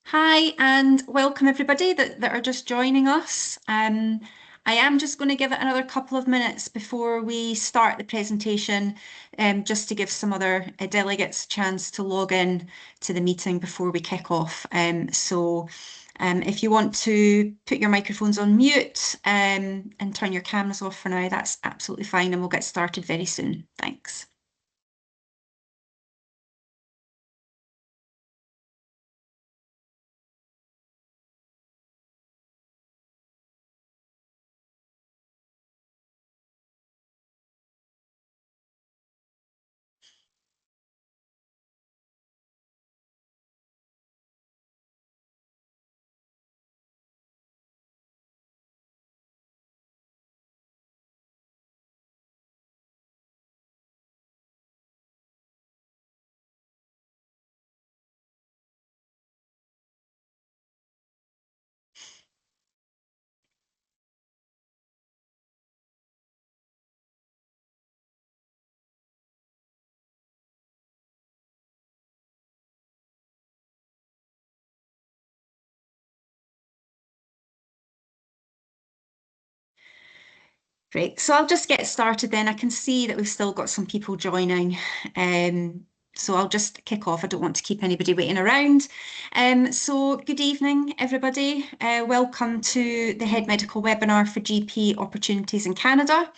Hi, and welcome everybody that are just joining us. I am just going to give it another couple of minutes before we start the presentation, just to give some other delegates a chance to log in to the meeting before we kick off. If you want to put your microphones on mute, and turn your cameras off for now, that's absolutely fine, and we'll get started very soon. Thanks. Great. So I'll just get started then. I can see that we've still got some people joining. So I'll just kick off. I don't want to keep anybody waiting around. So good evening, everybody. Welcome to the Head Medical webinar for GP opportunities in Canada.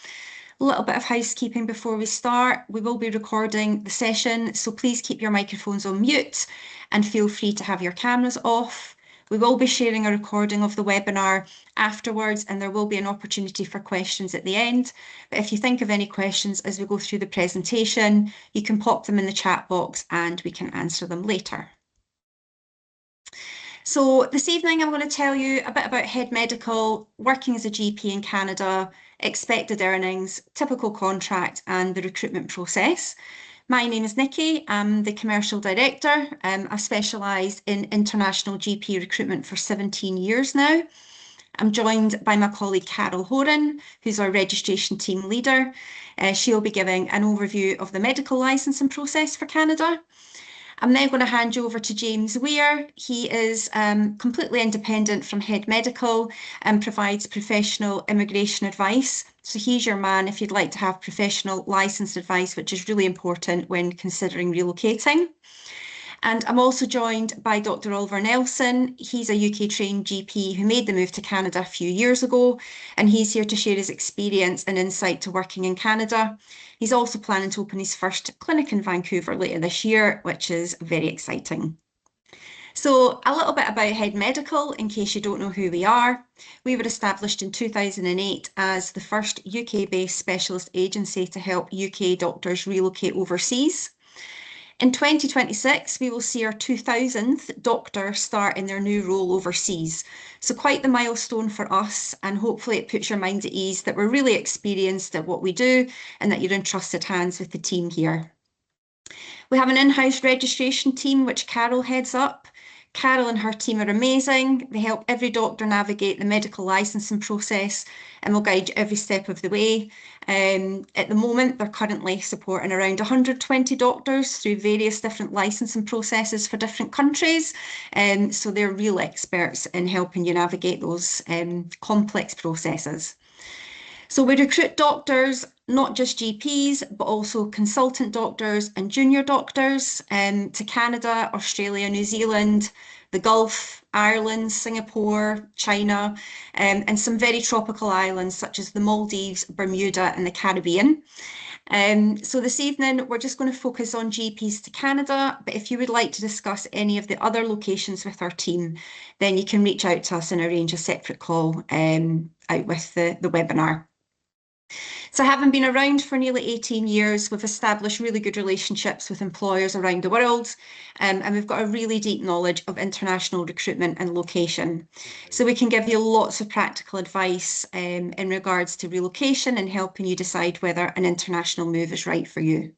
A little bit of housekeeping before we start. We will be recording the session, so please keep your microphones on mute and feel free to have your cameras off. We will be sharing a recording of the webinar afterwards, and there will be an opportunity for questions at the end. But if you think of any questions as we go through the presentation, you can pop them in the chat box and we can answer them later. So this evening, I'm going to tell you a bit about Head Medical, working as a GP in Canada, expected earnings, typical contract, and the recruitment process. My name is Nikki. I'm the commercial director. I've specialised in international GP recruitment for 17 years now. I'm joined by my colleague Carol Horan, who's our registration team leader. She'll be giving an overview of the medical licensing process for Canada. I'm now going to hand you over to James Weir. He is completely independent from Head Medical and provides professional immigration advice. So he's your man if you'd like to have professional licensed advice, which is really important when considering relocating. And I'm also joined by Dr. Oliver Nelson. He's a UK trained GP who made the move to Canada a few years ago, and he's here to share his experience and insight to working in Canada. He's also planning to open his first clinic in Vancouver later this year, which is very exciting. So a little bit about Head Medical, in case you don't know who we are. We were established in 2008 as the first UK-based specialist agency to help UK doctors relocate overseas. In 2026, we will see our 2000th doctor start in their new role overseas. So quite the milestone for us, and hopefully it puts your mind at ease that we're really experienced at what we do and that you're in trusted hands with the team here. We have an in-house registration team, which Carol heads up. Carol and her team are amazing. They help every doctor navigate the medical licensing process and will guide you every step of the way. At the moment, they're currently supporting around 120 doctors through various different licensing processes for different countries. So they're real experts in helping you navigate those complex processes. So we recruit doctors, not just GPs, but also consultant doctors and junior doctors to Canada, Australia, New Zealand, the Gulf, Ireland, Singapore, China, and some very tropical islands such as the Maldives, Bermuda, and the Caribbean. So this evening, we're just going to focus on GPs to Canada, but if you would like to discuss any of the other locations with our team, then you can reach out to us and arrange a separate call out with the webinar. So having been around for nearly 18 years, we've established really good relationships with employers around the world, and we've got a really deep knowledge of international recruitment and location. So we can give you lots of practical advice in regards to relocation and helping you decide whether an international move is right for you.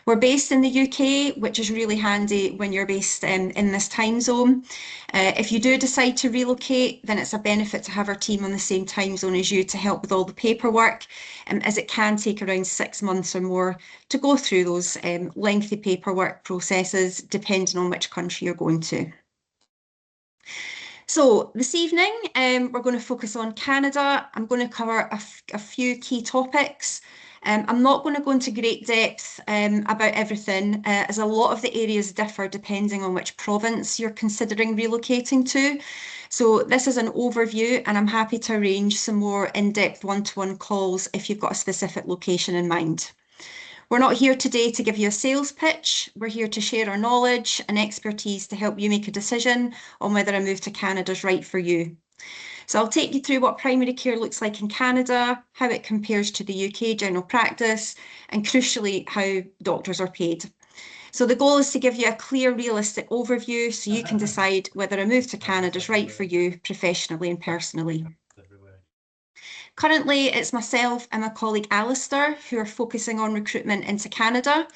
We're based in the UK, which is really handy when you're based in this time zone. If you do decide to relocate, then it's a benefit to have our team on the same time zone as you to help with all the paperwork, as it can take around 6 months or more to go through those lengthy paperwork processes, depending on which country you're going to. So this evening, we're going to focus on Canada. I'm going to cover a few key topics. I'm not going to go into great depth about everything, as a lot of the areas differ depending on which province you're considering relocating to. So this is an overview, and I'm happy to arrange some more in-depth one-to-one calls if you've got a specific location in mind. We're not here today to give you a sales pitch. We're here to share our knowledge and expertise to help you make a decision on whether a move to Canada is right for you. So I'll take you through what primary care looks like in Canada, how it compares to the UK general practice, and crucially, how doctors are paid. So the goal is to give you a clear, realistic overview so you can decide whether a move to Canada is right for you professionally and personally. Currently, it's myself and my colleague Alistair who are focusing on recruitment into Canada.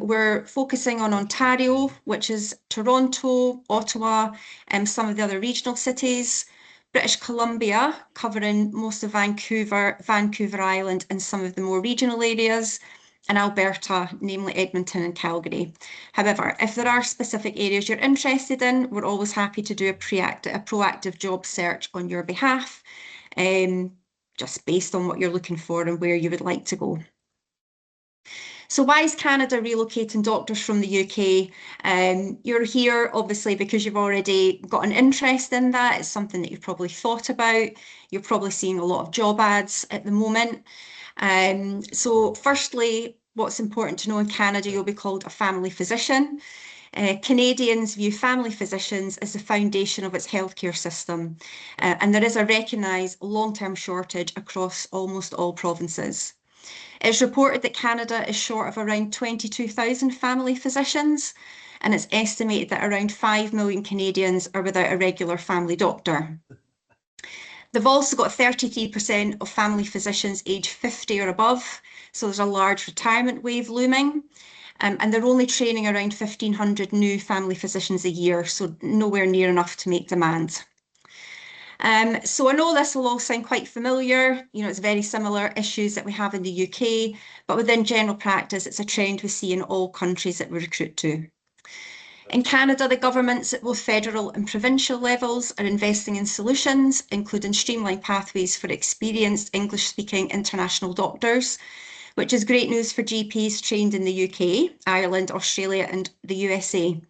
We're focusing on Ontario, which is Toronto, Ottawa, and some of the other regional cities, British Columbia, covering most of Vancouver, Vancouver Island, and some of the more regional areas, and Alberta, namely Edmonton and Calgary. However, if there are specific areas you're interested in, we're always happy to do a proactive job search on your behalf, just based on what you're looking for and where you would like to go. So why is Canada relocating doctors from the UK? You're here obviously because you've already got an interest in that. It's something that you've probably thought about. You're probably seeing a lot of job ads at the moment. So firstly, what's important to know in Canada, you'll be called a family physician. Canadians view family physicians as the foundation of its healthcare system, and there is a recognised long-term shortage across almost all provinces. It's reported that Canada is short of around 22,000 family physicians, and it's estimated that around 5 million Canadians are without a regular family doctor. They've also got 33% of family physicians aged 50 or above, so there's a large retirement wave looming. And they're only training around 1,500 new family physicians a year, so nowhere near enough to make demand. So I know this will all sound quite familiar. You know, it's very similar issues that we have in the UK, but within general practice, it's a trend we see in all countries that we recruit to. In Canada, the governments at both federal and provincial levels are investing in solutions, including streamlined pathways for experienced English-speaking international doctors, which is great news for GPs trained in the UK, Ireland, Australia, and the USA.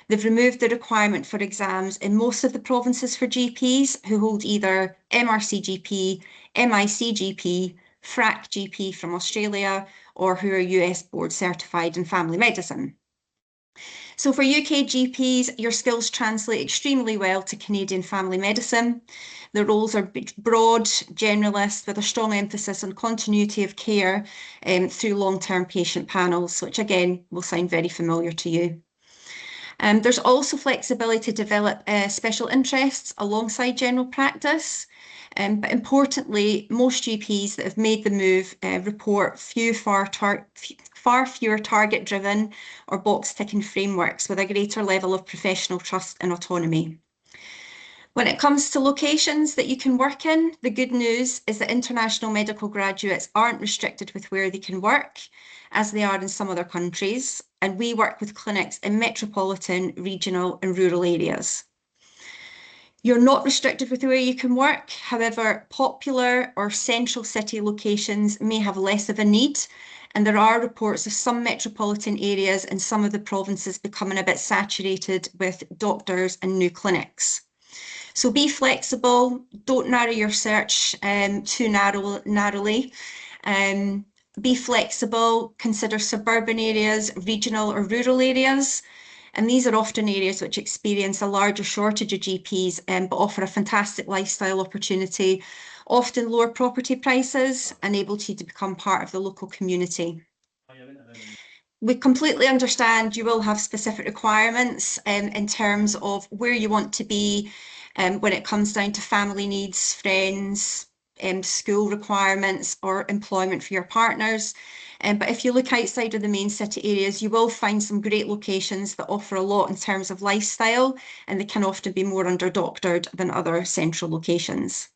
They've removed the requirement for exams in most of the provinces for GPs who hold either MRCGP, MICGP, FRAC GP from Australia, or who are US board certified in family medicine. So for UK GPs, your skills translate extremely well to Canadian family medicine. The roles are broad, generalist, with a strong emphasis on continuity of care through long-term patient panels, which again will sound very familiar to you. There's also flexibility to develop special interests alongside general practice. But importantly, most GPs that have made the move report far fewer target-driven or box-ticking frameworks with a greater level of professional trust and autonomy. When it comes to locations that you can work in, the good news is that international medical graduates aren't restricted with where they can work, as they are in some other countries, and we work with clinics in metropolitan, regional, and rural areas. You're not restricted with where you can work. However, popular or central city locations may have less of a need, and there are reports of some metropolitan areas and some of the provinces becoming a bit saturated with doctors and new clinics. So be flexible, don't narrow your search too narrowly. Be flexible, consider suburban areas, regional or rural areas. And these are often areas which experience a larger shortage of GPs, but offer a fantastic lifestyle opportunity, often lower property prices, and able to become part of the local community. We completely understand you will have specific requirements in terms of where you want to be when it comes down to family needs, friends, school requirements, or employment for your partners. But if you look outside of the main city areas, you will find some great locations that offer a lot in terms of lifestyle, and they can often be more under-doctored than other central locations.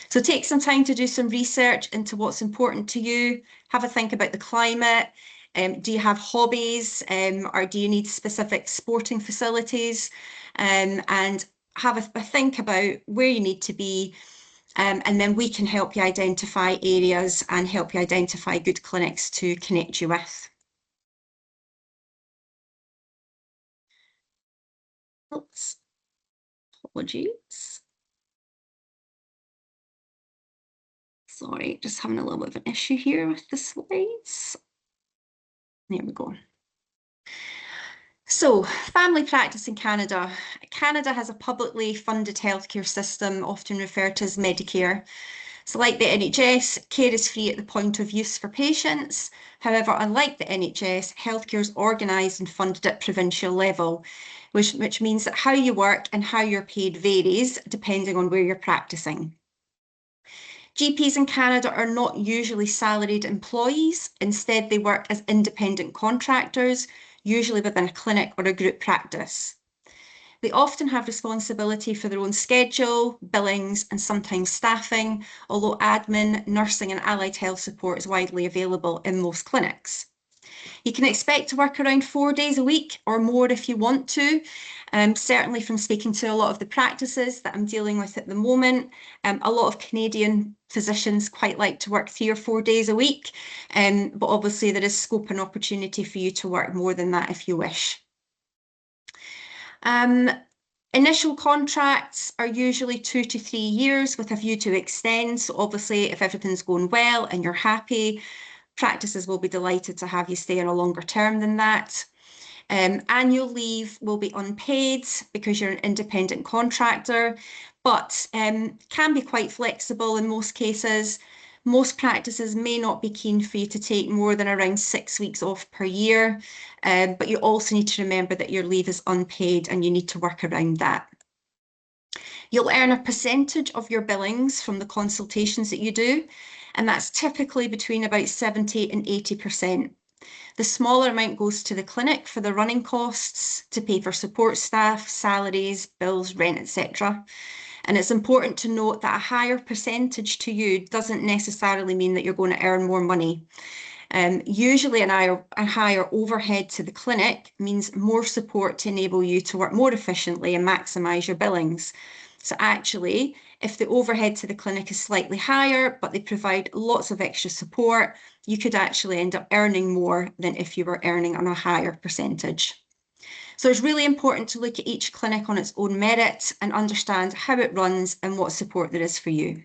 So take some time to do some research into what's important to you, have a think about the climate, Do you have hobbies, or do you need specific sporting facilities? And have a think about where you need to be, and then we can help you identify areas and help you identify good clinics to connect you with. Oops, apologies. Sorry, just having a little bit of an issue here with the slides. There we go. So, family practice in Canada. Canada has a publicly funded healthcare system, often referred to as Medicare. So like the NHS, care is free at the point of use for patients. However, unlike the NHS, healthcare is organised and funded at provincial level, which means that how you work and how you're paid varies depending on where you're practicing. GPs in Canada are not usually salaried employees. Instead, they work as independent contractors, usually within a clinic or a group practice. They often have responsibility for their own schedule, billings, and sometimes staffing, although admin, nursing, and allied health support is widely available in most clinics. You can expect to work around 4 days a week or more if you want to. Certainly from speaking to a lot of the practices that I'm dealing with at the moment, a lot of Canadian physicians quite like to work 3 or 4 days a week, but obviously there is scope and opportunity for you to work more than that if you wish. Initial contracts are usually 2 to 3 years with a view to extend. So obviously, if everything's going well and you're happy, practices will be delighted to have you stay on a longer term than that. Annual leave will be unpaid because you're an independent contractor, but can be quite flexible in most cases. Most practices may not be keen for you to take more than around 6 weeks off per year, but you also need to remember that your leave is unpaid and you need to work around that. You'll earn a percentage of your billings from the consultations that you do, and that's typically between about 70 and 80%. The smaller amount goes to the clinic for the running costs, to pay for support staff, salaries, bills, rent, etc. And it's important to note that a higher percentage to you doesn't necessarily mean that you're going to earn more money. Usually a higher overhead to the clinic means more support to enable you to work more efficiently and maximise your billings. So actually, if the overhead to the clinic is slightly higher, but they provide lots of extra support, you could actually end up earning more than if you were earning on a higher percentage. So it's really important to look at each clinic on its own merit and understand how it runs and what support there is for you.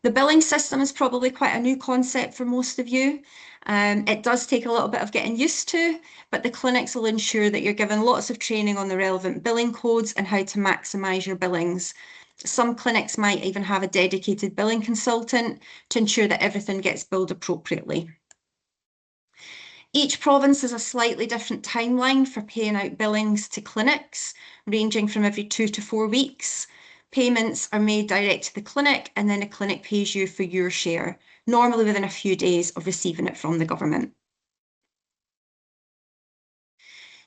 The billing system is probably quite a new concept for most of you. It does take a little bit of getting used to, but the clinics will ensure that you're given lots of training on the relevant billing codes and how to maximise your billings. Some clinics might even have a dedicated billing consultant to ensure that everything gets billed appropriately. Each province has a slightly different timeline for paying out billings to clinics, ranging from every 2 to 4 weeks. Payments are made direct to the clinic, and then the clinic pays you for your share, normally within a few days of receiving it from the government.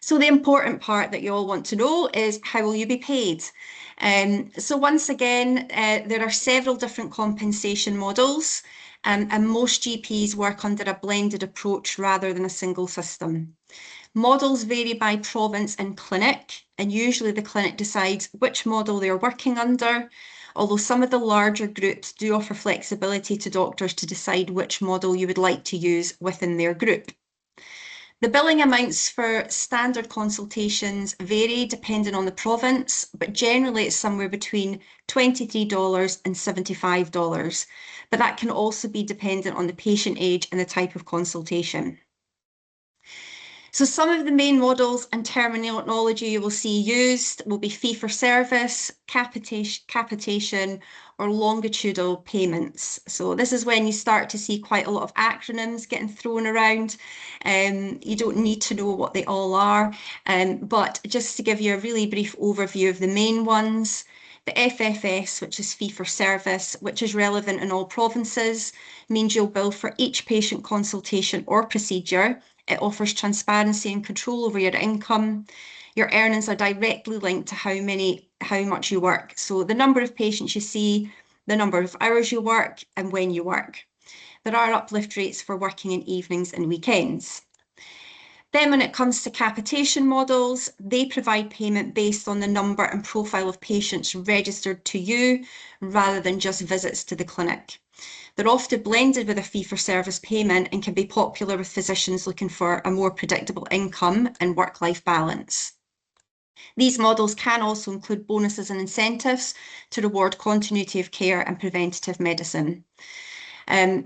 So the important part that you all want to know is, how will you be paid? So once again, there are several different compensation models, and most GPs work under a blended approach rather than a single system. Models vary by province and clinic, and usually the clinic decides which model they're working under, although some of the larger groups do offer flexibility to doctors to decide which model you would like to use within their group. The billing amounts for standard consultations vary depending on the province, but generally it's somewhere between $23 and $75, but that can also be dependent on the patient age and the type of consultation. So some of the main models and terminology you will see used will be fee-for-service, capitation, or longitudinal payments. So this is when you start to see quite a lot of acronyms getting thrown around. You don't need to know what they all are, but just to give you a really brief overview of the main ones. The FFS, which is fee-for-service, which is relevant in all provinces, means you'll bill for each patient consultation or procedure. It offers transparency and control over your income. Your earnings are directly linked to how much you work. So the number of patients you see, the number of hours you work, and when you work. There are uplift rates for working in evenings and weekends. Then when it comes to capitation models, they provide payment based on the number and profile of patients registered to you rather than just visits to the clinic. They're often blended with a fee-for-service payment and can be popular with physicians looking for a more predictable income and work-life balance. These models can also include bonuses and incentives to reward continuity of care and preventative medicine.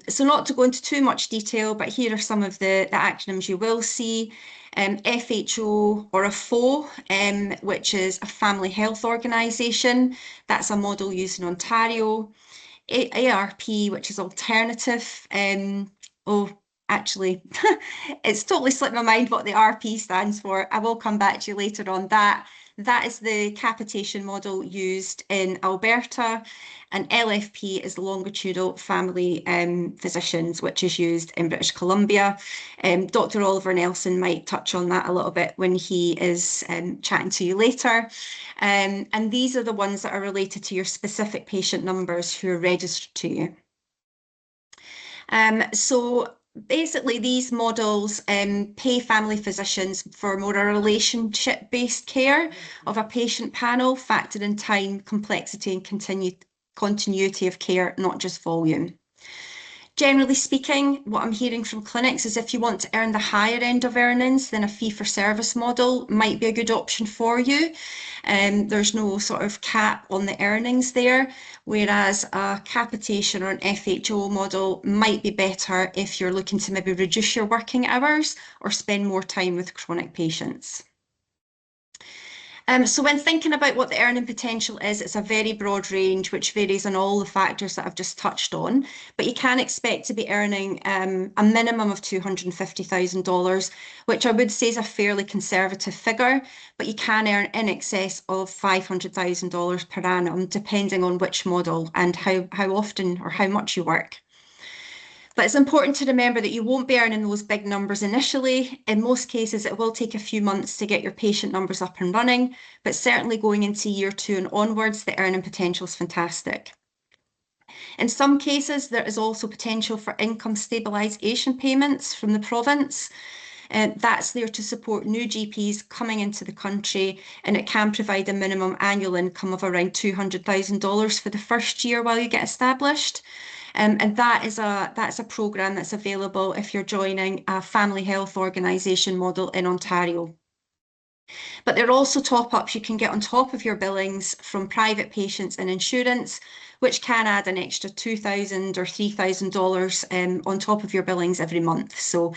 So not to go into too much detail, but here are some of the acronyms you will see. FHO or a FO, which is a family health organisation. That's a model used in Ontario. ARP, which is alternative. Actually, it's totally slipped my mind what the RP stands for. I will come back to you later on that. That is the capitation model used in Alberta, and LFP is longitudinal family physicians, which is used in British Columbia. Dr. Oliver Nelson might touch on that a little bit when he is chatting to you later. And these are the ones that are related to your specific patient numbers who are registered to you. So basically, these models pay family physicians for more a relationship-based care of a patient panel, factored in time, complexity, and continuity of care, not just volume. Generally speaking, what I'm hearing from clinics is if you want to earn the higher end of earnings, then a fee-for-service model might be a good option for you. There's no sort of cap on the earnings there, whereas a capitation or an FHO model might be better if you're looking to maybe reduce your working hours or spend more time with chronic patients. So when thinking about what the earning potential is, it's a very broad range, which varies on all the factors that I've just touched on, but you can expect to be earning a minimum of $250,000, which I would say is a fairly conservative figure, but you can earn in excess of $500,000 per annum, depending on which model and how often or how much you work. But it's important to remember that you won't be earning those big numbers initially. In most cases, it will take a few months to get your patient numbers up and running, but certainly going into year 2 and onwards, the earning potential is fantastic. In some cases, there is also potential for income stabilisation payments from the province. That's there to support new GPs coming into the country, and it can provide a minimum annual income of around $200,000 for the first year while you get established. And that's a programme that's available if you're joining a family health organisation model in Ontario. But there are also top-ups you can get on top of your billings from private patients and insurance, which can add an extra $2,000 or $3,000 on top of your billings every month. So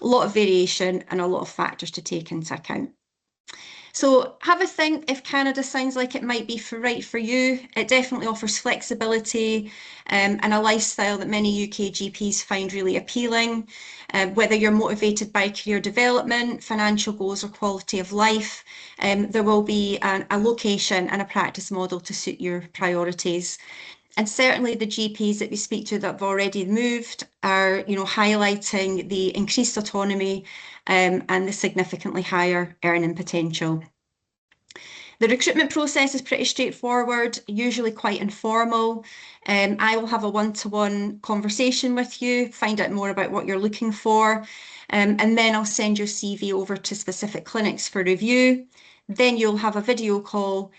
a lot of variation and a lot of factors to take into account. So have a think if Canada sounds like it might be right for you. It definitely offers flexibility and a lifestyle that many UK GPs find really appealing. Whether you're motivated by career development, financial goals, or quality of life, there will be a location and a practice model to suit your priorities. And certainly the GPs that we speak to that have already moved are, highlighting the increased autonomy and the significantly higher earning potential. The recruitment process is pretty straightforward, usually quite informal. I will have a one-to-one conversation with you, find out more about what you're looking for, and then I'll send your CV over to specific clinics for review. Then you'll have a video call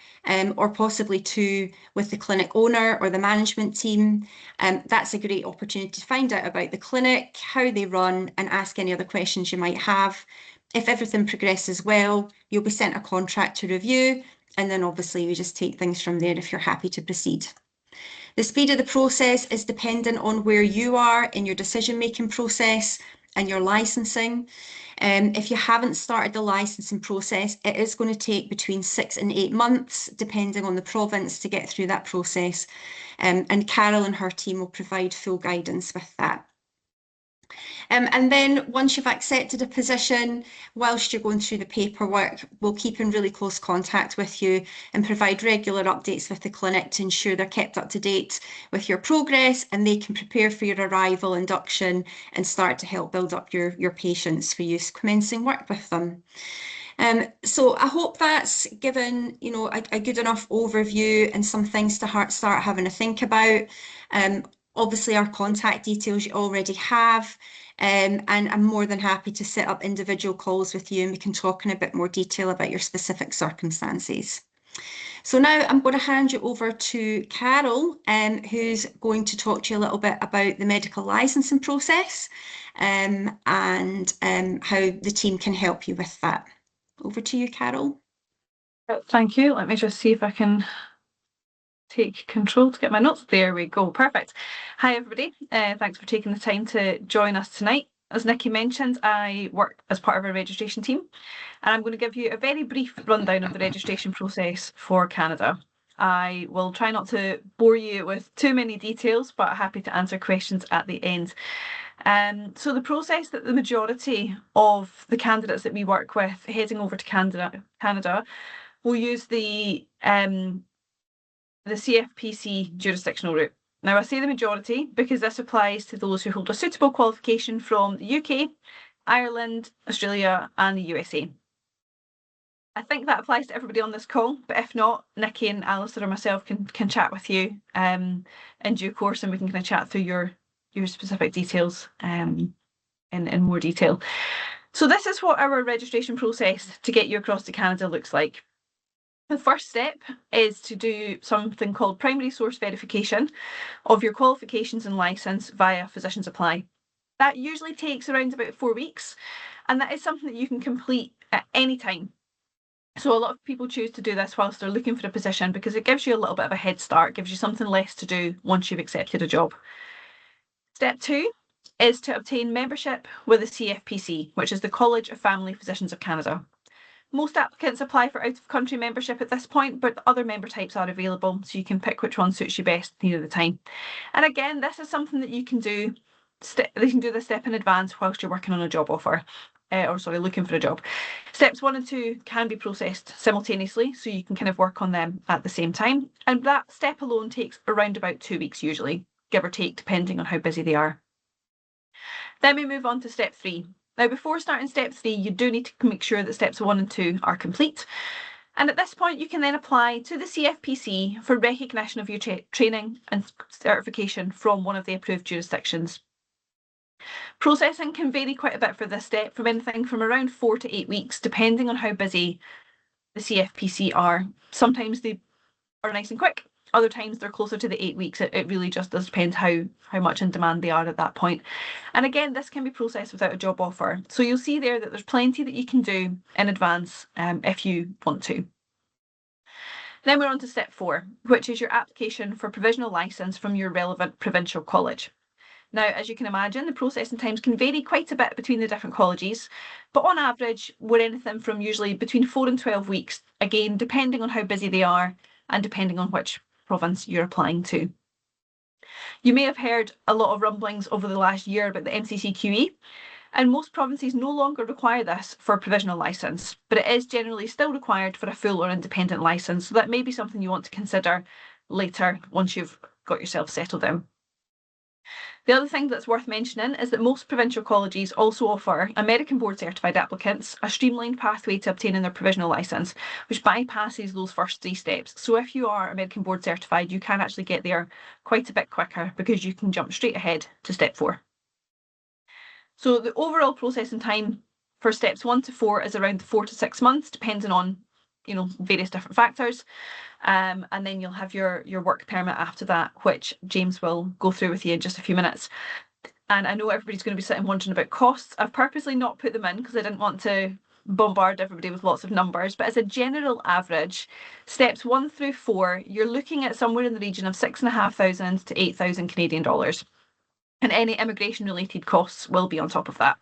or possibly 2 with the clinic owner or the management team. That's a great opportunity to find out about the clinic, how they run, and ask any other questions you might have. If everything progresses well, you'll be sent a contract to review, and then obviously you just take things from there if you're happy to proceed. The speed of the process is dependent on where you are in your decision-making process and your licensing. If you haven't started the licensing process, it is going to take between 6 and 8 months, depending on the province, to get through that process. And Carol and her team will provide full guidance with that. And then once you've accepted a position, whilst you're going through the paperwork, we'll keep in really close contact with you and provide regular updates with the clinic to ensure they're kept up to date with your progress and they can prepare for your arrival, induction, and start to help build up your patients for use commencing work with them. So I hope that's given, a good enough overview and some things to start having a think about. Obviously, our contact details you already have, and I'm more than happy to set up individual calls with you and we can talk in a bit more detail about your specific circumstances. So now I'm going to hand you over to Carol, who's going to talk to you a little bit about the medical licensing process, and how the team can help you with that. Over to you, Carol. Thank you. Let me just see if I can take control to get my notes. There we go. Perfect. Hi, everybody. Thanks for taking the time to join us tonight. As Nikki mentioned, I work as part of our registration team, and I'm going to give you a very brief rundown of the registration process for Canada. I will try not to bore you with too many details, but happy to answer questions at the end. So the process that the majority of the candidates that we work with heading over to Canada will use the CFPC jurisdictional route. Now, I say the majority because this applies to those who hold a suitable qualification from the UK, Ireland, Australia, and the USA. I think that applies to everybody on this call, but if not, Nikki and Alistair or myself can chat with you in due course, and we can kind of chat through your specific details in more detail. So this is what our registration process to get you across to Canada looks like. The first step is to do something called primary source verification of your qualifications and licence via Physicians Apply. That usually takes around about 4 weeks, and that is something that you can complete at any time. So a lot of people choose to do this whilst they're looking for a position because it gives you a little bit of a head start, gives you something less to do once you've accepted a job. Step 2 is to obtain membership with the CFPC, which is the College of Family Physicians of Canada. Most applicants apply for out-of-country membership at this point, but other member types are available, so you can pick which one suits you best near the time. And again, this is something that you can do. They can do this step in advance whilst you're working on a job offer, looking for a job. Steps 1 and 2 can be processed simultaneously, so you can kind of work on them at the same time. And that step alone takes around about 2 weeks usually, give or take, depending on how busy they are. Then we move on to step 3. Now, before starting step 3, you do need to make sure that steps 1 and 2 are complete. And at this point, you can then apply to the CFPC for recognition of your training and certification from one of the approved jurisdictions. Processing can vary quite a bit for this step, from anything from around 4 to 8 weeks, depending on how busy the CFPC are. Sometimes they are nice and quick. Other times they're closer to the 8 weeks. It really just does depend how much in demand they are at that point. And again, this can be processed without a job offer. So you'll see there that there's plenty that you can do in advance if you want to. Then we're on to step 4, which is your application for provisional licence from your relevant provincial college. Now, as you can imagine, the processing times can vary quite a bit between the different colleges, but on average, we're anything from usually between 4 and 12 weeks, again, depending on how busy they are and depending on which province you're applying to. You may have heard a lot of rumblings over the last year about the MCCQE, and most provinces no longer require this for a provisional licence, but it is generally still required for a full or independent licence, so that may be something you want to consider later once you've got yourself settled in. The other thing that's worth mentioning is that most provincial colleges also offer American board certified applicants a streamlined pathway to obtaining their provisional licence, which bypasses those first 3 steps. So if you are American board certified, you can actually get there quite a bit quicker because you can jump straight ahead to step 4. So the overall processing time for steps 1 to 4 is around 4 to 6 months, depending on various different factors. And then you'll have your work permit after that, which James will go through with you in just a few minutes. And I know everybody's going to be sitting wondering about costs. I've purposely not put them in because I didn't want to bombard everybody with lots of numbers. But as a general average, steps 1 through 4, you're looking at somewhere in the region of 6,500 to 8,000 Canadian dollars. And any immigration related costs will be on top of that.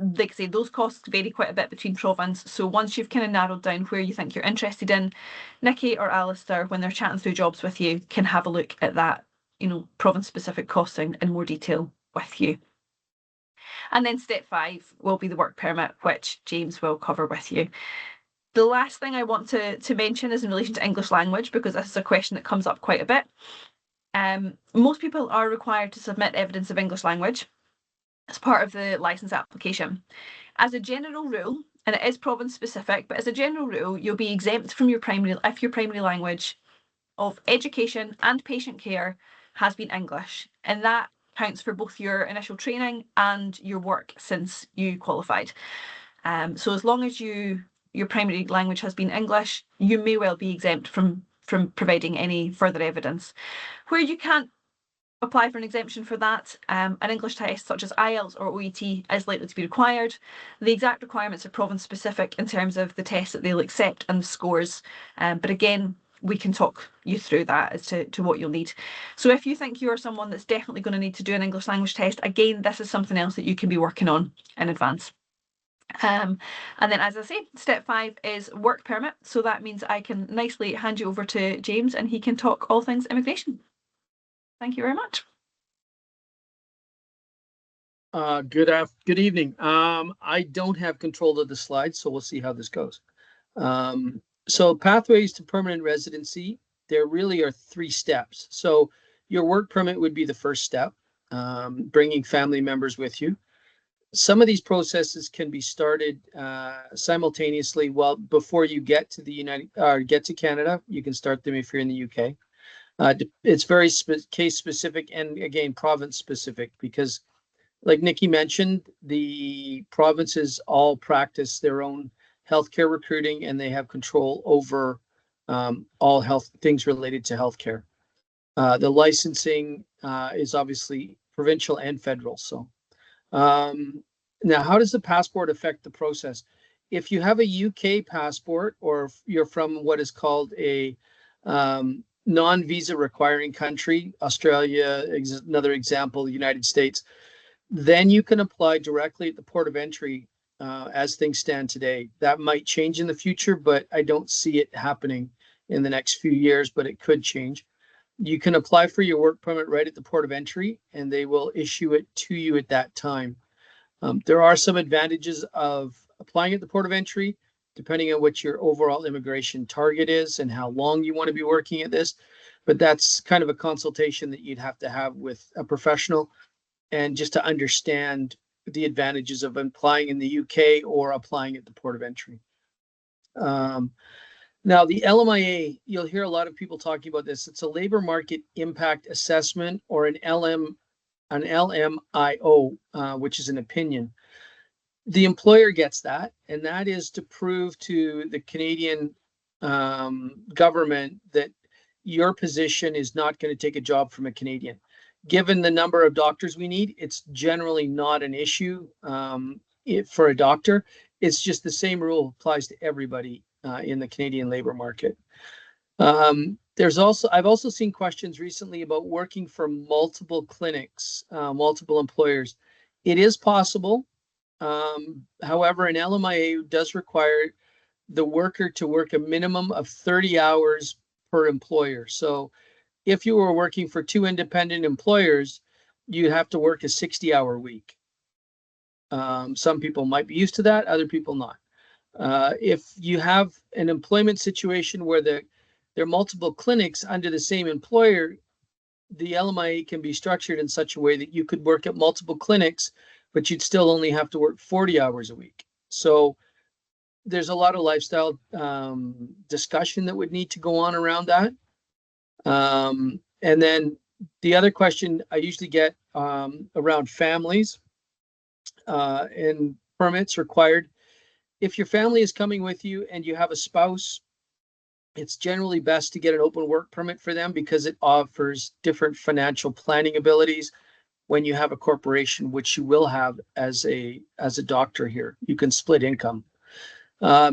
Like I say, those costs vary quite a bit between province. So once you've kind of narrowed down where you think you're interested in, Nikki or Alistair, when they're chatting through jobs with you, can have a look at that, province specific costing in more detail with you. And then step 5 will be the work permit, which James will cover with you. The last thing I want to mention is in relation to English language, because this is a question that comes up quite a bit. Most people are required to submit evidence of English language as part of the licence application. As a general rule, and it is province specific, but as a general rule, you'll be exempt from your primary language of education and patient care has been English, and that counts for both your initial training and your work since you qualified. So as long as your primary language has been English, you may well be exempt from providing any further evidence. Where you can't apply for an exemption for that, an English test such as IELTS or OET is likely to be required. The exact requirements are province specific in terms of the tests that they'll accept and the scores, but again, we can talk you through that as to what you'll need. So if you think you're someone that's definitely going to need to do an English language test, again, this is something else that you can be working on in advance. And then, as I say, step 5 is work permit. So that means I can nicely hand you over to James and he can talk all things immigration. Thank you very much. Good evening. I don't have control of the slides, so we'll see how this goes. So pathways to permanent residency, there really are 3 steps. So your work permit would be the first step, bringing family members with you. Some of these processes can be started simultaneously. Well, before you get to get to Canada, you can start them if you're in the UK. It's very case specific and again province specific, because like Nikki mentioned, the provinces all practice their own healthcare recruiting and they have control over all health things related to healthcare. The licensing is obviously provincial and federal. So now, how does the passport affect the process? If you have a UK passport, or if you're from what is called a non-visa requiring country, Australia, another example, the United States, then you can apply directly at the port of entry as things stand today. That might change in the future, but I don't see it happening in the next few years, but it could change. You can apply for your work permit right at the port of entry and they will issue it to you at that time. There are some advantages of applying at the port of entry, depending on what your overall immigration target is and how long you want to be working at this. But that's kind of a consultation that you'd have to have with a professional, and just to understand the advantages of applying in the UK or applying at the port of entry. Now, the LMIA, you'll hear a lot of people talking about this. It's a labor market impact assessment, or an LMIO, which is an opinion. The employer gets that, and that is to prove to the Canadian government that your position is not going to take a job from a Canadian. Given the number of doctors we need, it's generally not an issue for a doctor. It's just the same rule applies to everybody in the Canadian labor market. I've also seen questions recently about working for multiple clinics, multiple employers. It is possible. However, an LMIA does require the worker to work a minimum of 30 hours per employer. So if you were working for 2 independent employers, you'd have to work a 60-hour week. Some people might be used to that, other people not. If you have an employment situation where there are multiple clinics under the same employer, the LMIA can be structured in such a way that you could work at multiple clinics, but you'd still only have to work 40 hours a week. So there's a lot of lifestyle discussion that would need to go on around that. And then the other question I usually get around families and permits required. If your family is coming with you and you have a spouse, it's generally best to get an open work permit for them, because it offers different financial planning abilities when you have a corporation, which you will have as a doctor here. You can split income.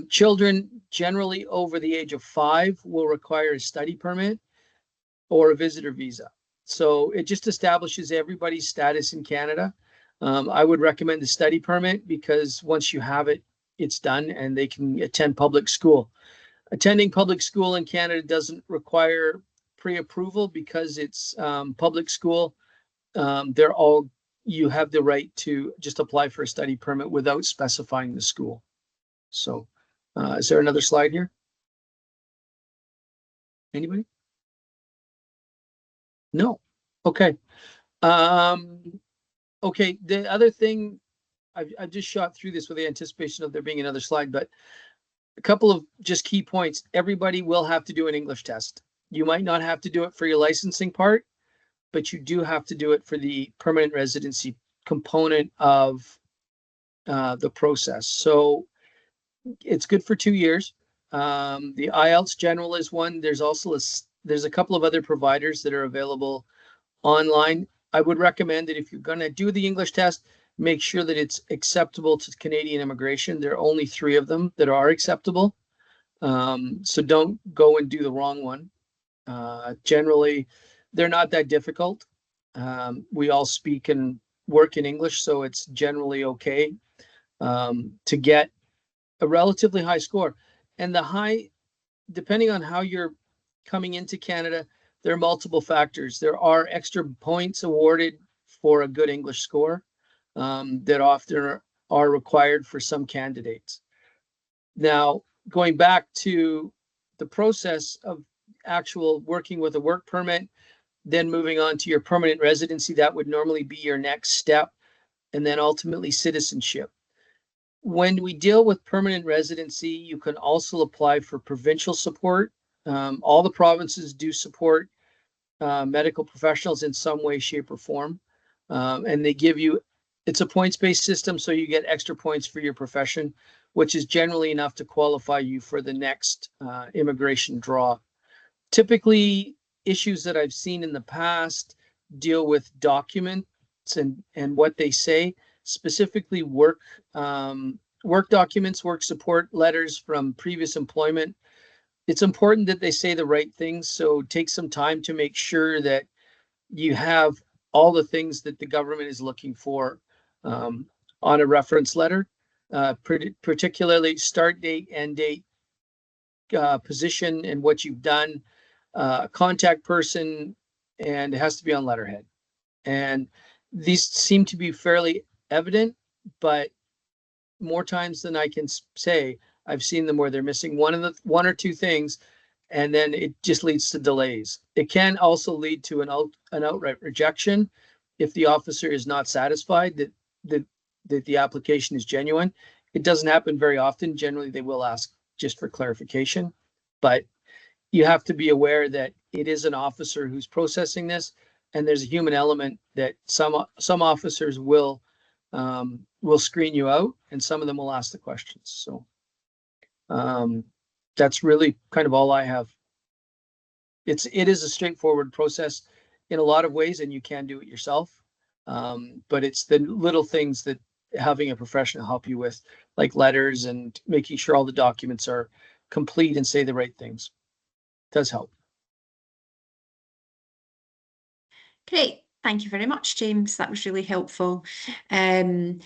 Children generally over the age of 5 will require a study permit or a visitor visa. So it just establishes everybody's status in Canada. I would recommend the study permit, because once you have it, it's done and they can attend public school. Attending public school in Canada doesn't require pre-approval, because it's public school. You have the right to just apply for a study permit without specifying the school. So is there another slide here? Anybody? No. Okay. Okay. The other thing, I've just shot through this with the anticipation of there being another slide, but a couple of just key points. Everybody will have to do an English test. You might not have to do it for your licensing part, but you do have to do it for the permanent residency component of the process. So it's good for 2 years. The IELTS General is one. There's also there's a couple of other providers that are available online. I would recommend that if you're going to do the English test, make sure that it's acceptable to Canadian immigration. There are only 3 of them that are acceptable. So don't go and do the wrong one. Generally, they're not that difficult. We all speak and work in English, so it's generally okay to get a relatively high score. And depending on how you're coming into Canada, there are multiple factors. There are extra points awarded for a good English score that often are required for some candidates. Now, going back to the process of actual working with a work permit, then moving on to your permanent residency, that would normally be your next step, and then ultimately citizenship. When we deal with permanent residency, you can also apply for provincial support. All the provinces do support medical professionals in some way, shape, or form. And they give you, it's a points-based system, so you get extra points for your profession, which is generally enough to qualify you for the next immigration draw. Typically, issues that I've seen in the past deal with documents and what they say, specifically work documents, work support letters from previous employment. It's important that they say the right things, so take some time to make sure that you have all the things that the government is looking for on a reference letter, particularly start date, end date, position and what you've done, contact person, and it has to be on letterhead. And these seem to be fairly evident, but more times than I can say, I've seen them where they're missing one or two things, and then it just leads to delays. It can also lead to an outright rejection if the officer is not satisfied that the application is genuine. It doesn't happen very often. Generally, they will ask just for clarification, but you have to be aware that it is an officer who's processing this, and there's a human element that some officers will screen you out, and some of them will ask the questions. So that's really kind of all I have. It is a straightforward process in a lot of ways, and you can do it yourself. But it's the little things that having a professional help you with, like letters and making sure all the documents are complete and say the right things, does help. Great. Thank you very much, James. That was really helpful. And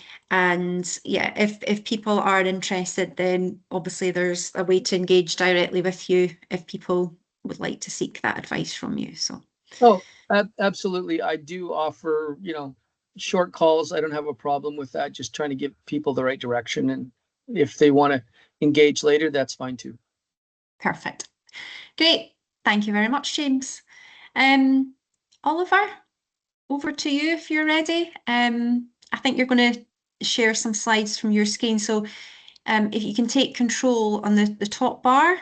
yeah, if people are interested, then obviously there's a way to engage directly with you if people would like to seek that advice from you. So. Oh, absolutely. I do offer, short calls. I don't have a problem with that. Just trying to give people the right direction. And if they want to engage later, that's fine too. Perfect. Great. Thank you very much, James. Oliver, over to you if you're ready. I think you're going to share some slides from your screen. So if you can take control on the top bar.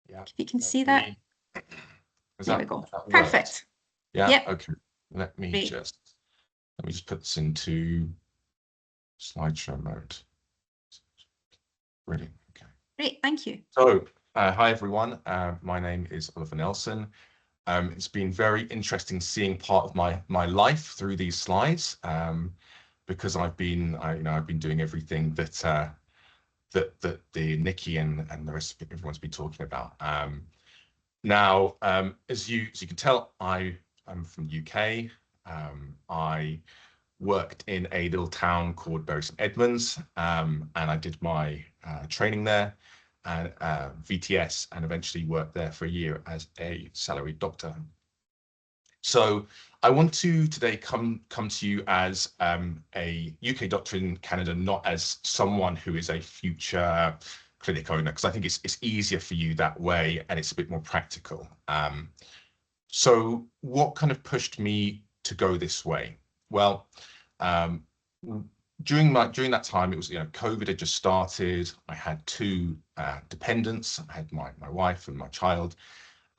Yeah. If you can see that. There we go. Perfect. Yeah. Yep. Okay. Let me Great. just put this into slideshow mode. Brilliant. Okay. Great. Thank you. So, hi everyone. My name is Oliver Nelson. It's been very interesting seeing part of my life through these slides, because I've been doing everything that the Nikki and the rest of everyone's been talking about. Now, as you can tell, I'm from the UK. I worked in a little town called Bury St Edmunds, and I did my training there, and VTS, and eventually worked there for a year as a salaried doctor. So I want to today come to you as a UK doctor in Canada, not as someone who is a future clinic owner, because I think it's easier for you that way, and it's a bit more practical. So what kind of pushed me to go this way? Well, during that time, it was, COVID had just started. I had two dependents. I had my wife and my child,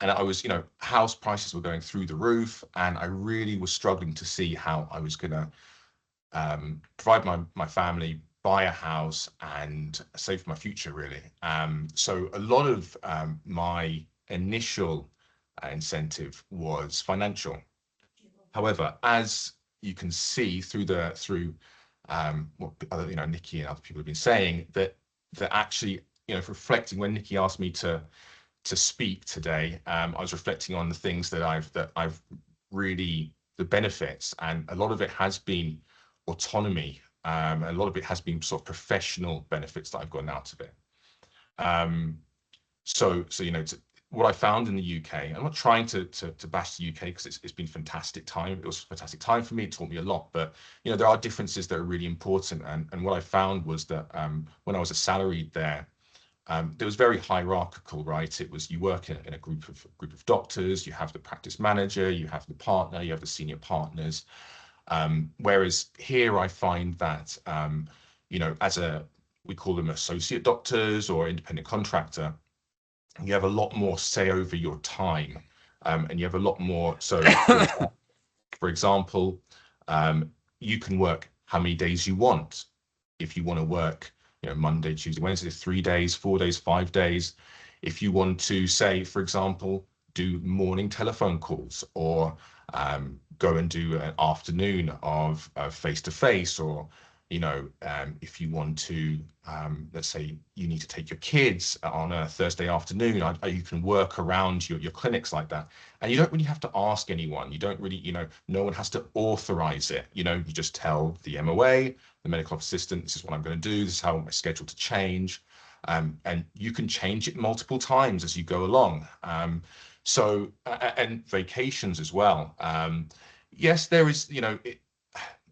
and I was, house prices were going through the roof, and I really was struggling to see how I was going to provide my family, buy a house, and save for my future, really. So a lot of my initial incentive was financial. However, as you can see through what other, Nikki and other people have been saying, that actually, reflecting, when Nikki asked me to speak today, I was reflecting on the things that I've really, the benefits, and a lot of it has been autonomy. A lot of it has been sort of professional benefits that I've gotten out of it. So what I found in the UK, I'm not trying to bash the UK, because it's been fantastic time. It was a fantastic time for me. It taught me a lot, but there are differences that are really important. And what I found was that when I was a salaried there, it was very hierarchical, right? It was, you work in a group of doctors, you have the practice manager, you have the partner, you have the senior partners. Whereas here I find that, we call them associate doctors or independent contractor, you have a lot more say over your time, and you have a lot more. So, for example, you can work how many days you want. If you want to work, Monday, Tuesday, Wednesday, 3 days, 4 days, 5 days. If you want to, say, for example, do morning telephone calls, or go and do an afternoon of face-to-face, or if you want to, let's say you need to take your kids on a Thursday afternoon, you can work around your clinics like that. And you don't really have to ask anyone. You don't really, no one has to authorize it. You just tell the MOA, the medical assistant, this is what I'm going to do, this is how my schedule to change. And you can change it multiple times as you go along. And vacations as well. Yes, there is,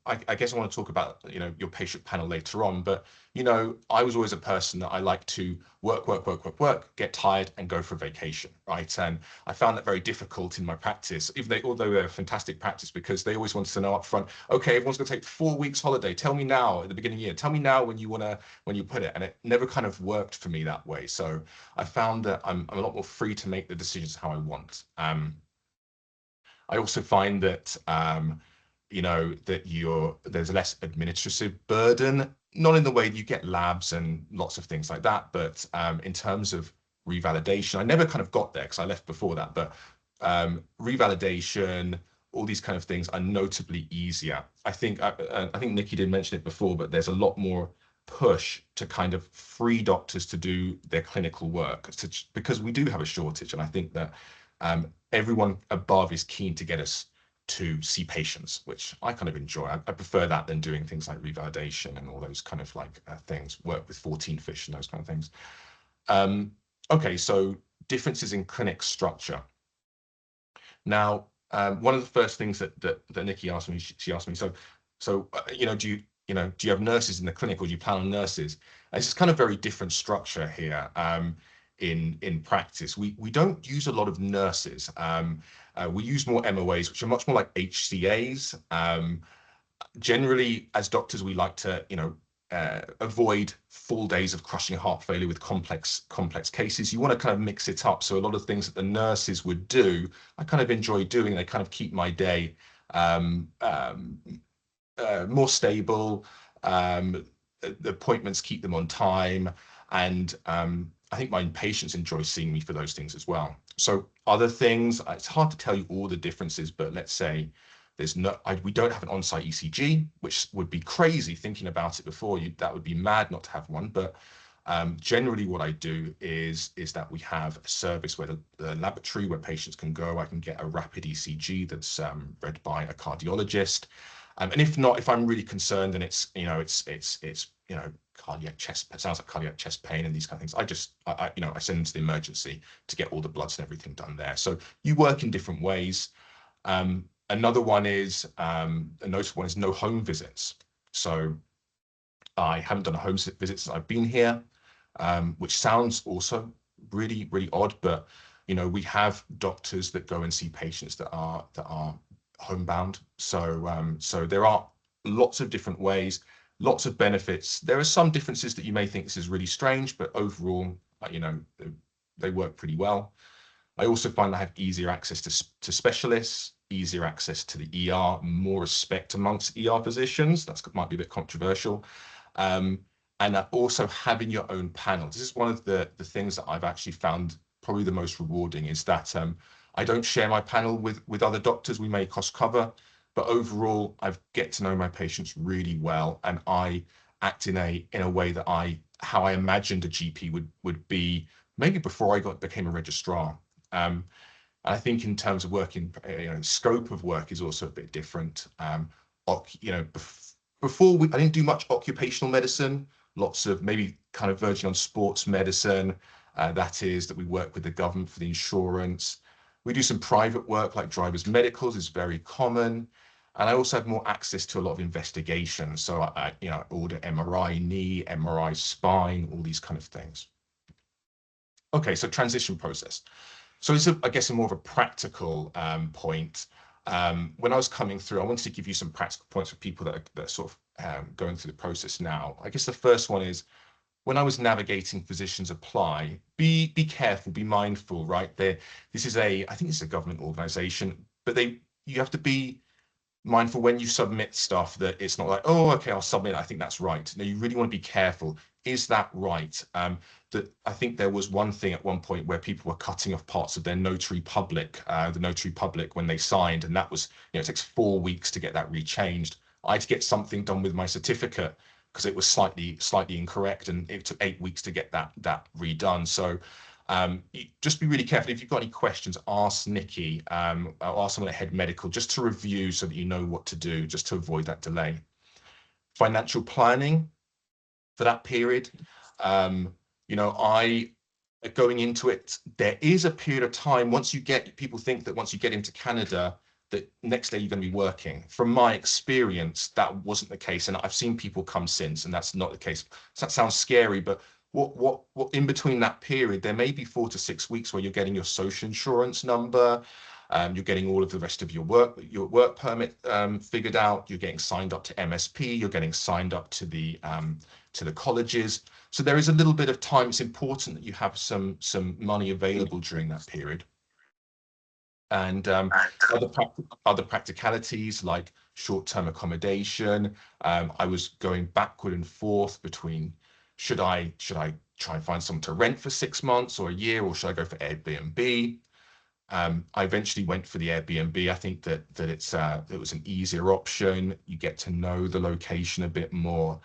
I guess I want to talk about, your patient panel later on, but, I was always a person that I like to work, get tired and go for a vacation, right? And I found that very difficult in my practice, although they're a fantastic practice, because they always wanted to know up front, okay, everyone's going to take 4 weeks holiday. Tell me now at the beginning of the year, tell me now when you put it. And it never kind of worked for me that way. So I found that I'm a lot more free to make the decisions how I want. I also find that, there's less administrative burden, not in the way that you get labs and lots of things like that, but in terms of revalidation, I never kind of got there because I left before that, but revalidation, all these kind of things are notably easier. I think Nikki did mention it before, but there's a lot more push to kind of free doctors to do their clinical work, because we do have a shortage. And I think that everyone above is keen to get us to see patients, which I kind of enjoy. I prefer that than doing things like revalidation and all those kind of things, work with 14 fish and those kind of things. Okay, so differences in clinic structure. Now, one of the first things that Nikki asked me, she asked me, do you have nurses in the clinic, or do you plan on nurses? And it's kind of very different structure here. In practice, we don't use a lot of nurses. We use more MOAs, which are much more like HCAs. Generally, as doctors, we like to, avoid full days of crushing heart failure with complex cases. You want to kind of mix it up. So a lot of things that the nurses would do, I kind of enjoy doing. They kind of keep my day more stable. The appointments, keep them on time, and I think my patients enjoy seeing me for those things as well. So other things, it's hard to tell you all the differences, but let's say we don't have an on-site ECG, which would be crazy thinking about it before. That would be mad not to have one. But generally what I do is that we have a service where the laboratory where patients can go, I can get a rapid ECG that's read by a cardiologist. And if not, if I'm really concerned and it's cardiac chest, it sounds like cardiac chest pain and these kind of things, I send them to the emergency to get all the bloods and everything done there. So you work in different ways. Another one is, a notable one is no home visits. So I haven't done a home visit since I've been here, which sounds also really, really odd, but we have doctors that go and see patients that are homebound. So there are lots of different ways, lots of benefits. There are some differences that you may think this is really strange, but overall, they work pretty well. I also find I have easier access to specialists, easier access to the ER, more respect amongst ER physicians. That might be a bit controversial. And also having your own panel. This is one of the things that I've actually found probably the most rewarding, is that I don't share my panel with other doctors. We may cross cover, but overall, I get to know my patients really well, and I act in a way that how I imagined a GP would be maybe before I became a registrar. And I think in terms of working, scope of work is also a bit different. Before I didn't do much occupational medicine, lots of maybe kind of verging on sports medicine. That is that we work with the government for the insurance. We do some private work like drivers' medicals is very common. And I also have more access to a lot of investigation. So I order MRI knee, MRI spine, all these kind of things. Okay, so transition process. So it's, I guess, more of a practical point. When I was coming through, I wanted to give you some practical points for people that are sort of going through the process now. I guess the first one is, when I was navigating physicians apply, be careful, be mindful, right? I think it's a government organization, but you have to be mindful when you submit stuff that it's not like, oh, okay, I'll submit, I think that's right. No, you really want to be careful. Is that right? That I think there was one thing at one point where people were cutting off parts of their notary public, the notary public when they signed, and that was, it takes 4 weeks to get that rechanged. I had to get something done with my certificate because it was slightly incorrect, and it took 8 weeks to get that redone. So just be really careful. If you've got any questions, ask Nikki, or ask someone at Head Medical, just to review so that you know what to do, just to avoid that delay. Financial planning for that period. Going into it, there is a period of time, people think that once you get into Canada, that next day you're going to be working. From my experience, that wasn't the case. And I've seen people come since, and that's not the case. So that sounds scary, but what in between that period, there may be 4 to 6 weeks where you're getting your social insurance number, you're getting all of the rest of your work permit figured out, you're getting signed up to MSP, you're getting signed up to the colleges. So there is a little bit of time. It's important that you have some money available during that period. And other practicalities like short-term accommodation. I was going backward and forth between, should I try and find someone to rent for 6 months or a year, or should I go for Airbnb? I eventually went for the Airbnb. I think that it was an easier option. You get to know the location a bit more.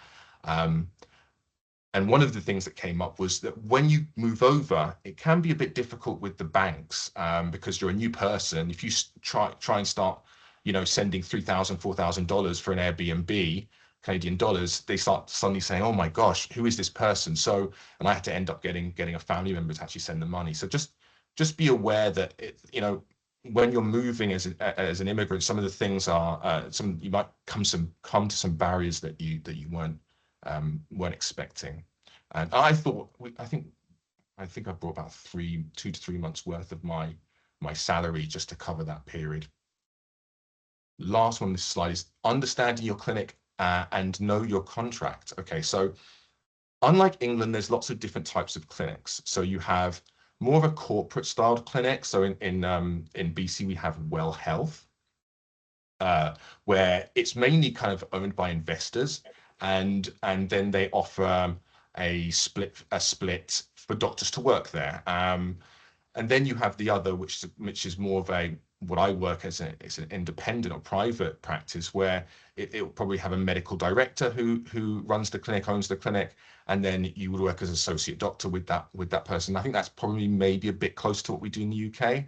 And one of the things that came up was that when you move over, it can be a bit difficult with the banks because you're a new person. If you try and start, sending $3,000, $4,000 for an Airbnb, Canadian dollars, they start suddenly saying, "Oh my gosh, who is this person?" And I had to end up getting a family member to actually send the money. So just be aware that when you're moving as an immigrant, some of the things are you might come to some barriers that you weren't expecting. And I think I brought about 2 to 3 months worth of my salary just to cover that period. Last one on this slide is understanding your clinic and know your contract. Okay, so unlike England, there's lots of different types of clinics. So you have more of a corporate styled clinic. So in BC, we have Well Health, where it's mainly kind of owned by investors, and then they offer a split for doctors to work there. And then you have the other, which is more of what I work as it's an independent or private practice, where it will probably have a medical director who runs the clinic, owns the clinic, and then you would work as associate doctor with that person. I think that's probably maybe a bit close to what we do in the UK.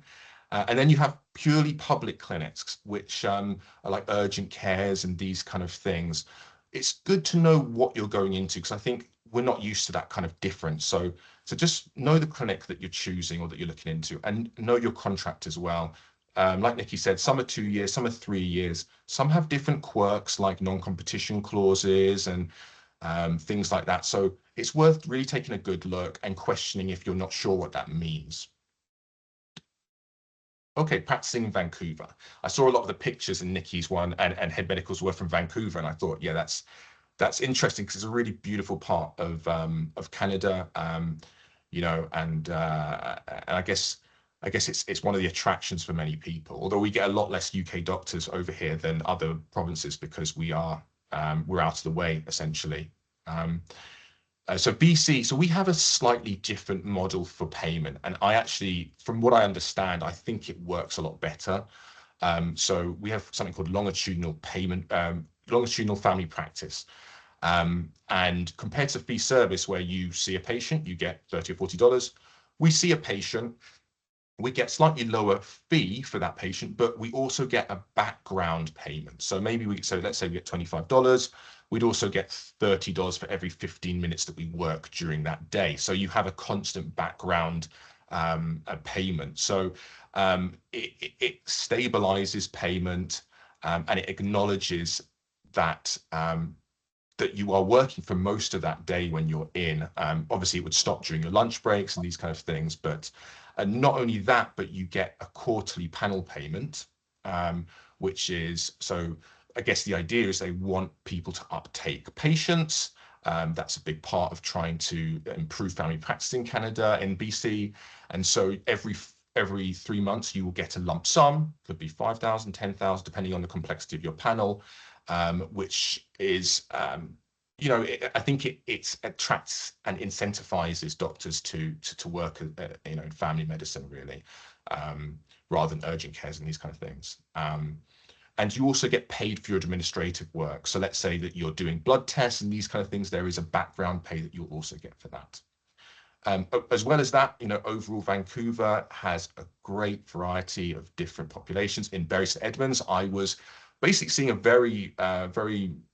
And then you have purely public clinics, which are like urgent cares and these kind of things. It's good to know what you're going into, because I think we're not used to that kind of difference. So just know the clinic that you're choosing or that you're looking into, and know your contract as well. Like Nikki said, some are 2 years, some are 3 years. Some have different quirks like non-competition clauses and things like that. So it's worth really taking a good look and questioning if you're not sure what that means. Okay, practicing in Vancouver. I saw a lot of the pictures in Nikki's one and Head Medical's were from Vancouver, and I thought, yeah, that's interesting because it's a really beautiful part of Canada, and I guess I guess it's one of the attractions for many people, although we get a lot less UK doctors over here than other provinces because we're out of the way, essentially. So BC, so we have a slightly different model for payment. And I actually, from what I understand, I think it works a lot better. So we have something called longitudinal payment, longitudinal family practice. And compared to fee service, where you see a patient, you get $30 or $40. We see a patient, we get slightly lower fee for that patient, but we also get a background payment. So so let's say we get $25. We'd also get $30 for every 15 minutes that we work during that day. So you have a constant background payment. So it stabilizes payment, and it acknowledges that that you are working for most of that day when you're in. Obviously, it would stop during your lunch breaks and these kind of things, but not only that, but you get a quarterly panel payment, which is, so I guess the idea is they want people to uptake patients. That's a big part of trying to improve family practice in Canada, in BC. And so every 3 months, you will get a lump sum, could be 5,000, 10,000, depending on the complexity of your panel, which is, I think it attracts and incentivizes doctors to work, in family medicine, really, rather than urgent cares and these kind of things. And you also get paid for your administrative work. So let's say that you're doing blood tests and these kind of things, there is a background pay that you'll also get for that. As well as that, overall Vancouver has a great variety of different populations. In Bury St Edmunds, I was basically seeing a very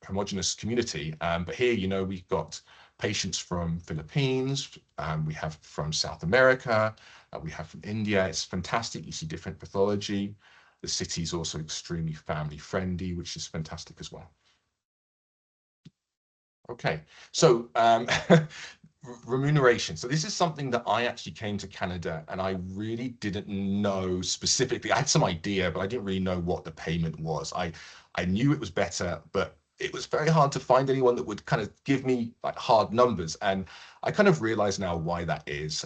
homogenous community. But here, we've got patients from Philippines, we have from South America, we have from India. It's fantastic. You see different pathology. The city is also extremely family friendly, which is fantastic as well. Okay, so remuneration. So this is something that I actually came to Canada and I really didn't know specifically. I had some idea, but I didn't really know what the payment was. I knew it was better, but it was very hard to find anyone that would kind of give me like hard numbers. And I kind of realize now why that is.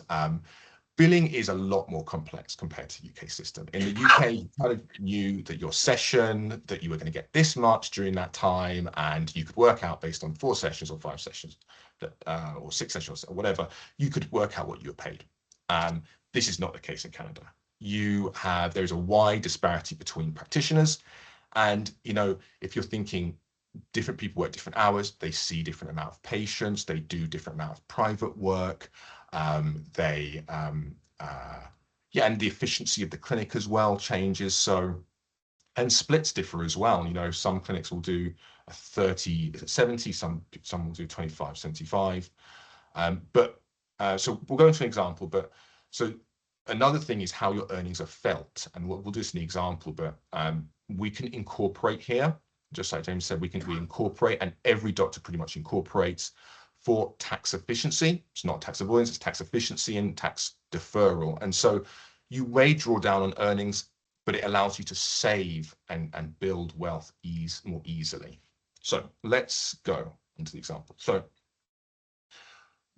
Billing is a lot more complex compared to the UK system. In the UK, you kind of knew that your session, that you were going to get this much during that time, and you could work out based on 4 sessions or 5 sessions, or 6 sessions or whatever, you could work out what you were paid. This is not the case in Canada. There's a wide disparity between practitioners. And, if you're thinking different people work different hours, they see different amount of patients, they do different amount of private work. And the efficiency of the clinic as well changes. So, and splits differ as well. Some clinics will do a 30-70, some will do 25-75. So we'll go into an example. But so another thing is how your earnings are felt, and we'll do this in the example. But we can incorporate here, just like James said, we incorporate, and every doctor pretty much incorporates for tax efficiency. It's not tax avoidance, it's tax efficiency and tax deferral. And so you may draw down on earnings, but it allows you to save and build wealth more easily. So let's go into the example. So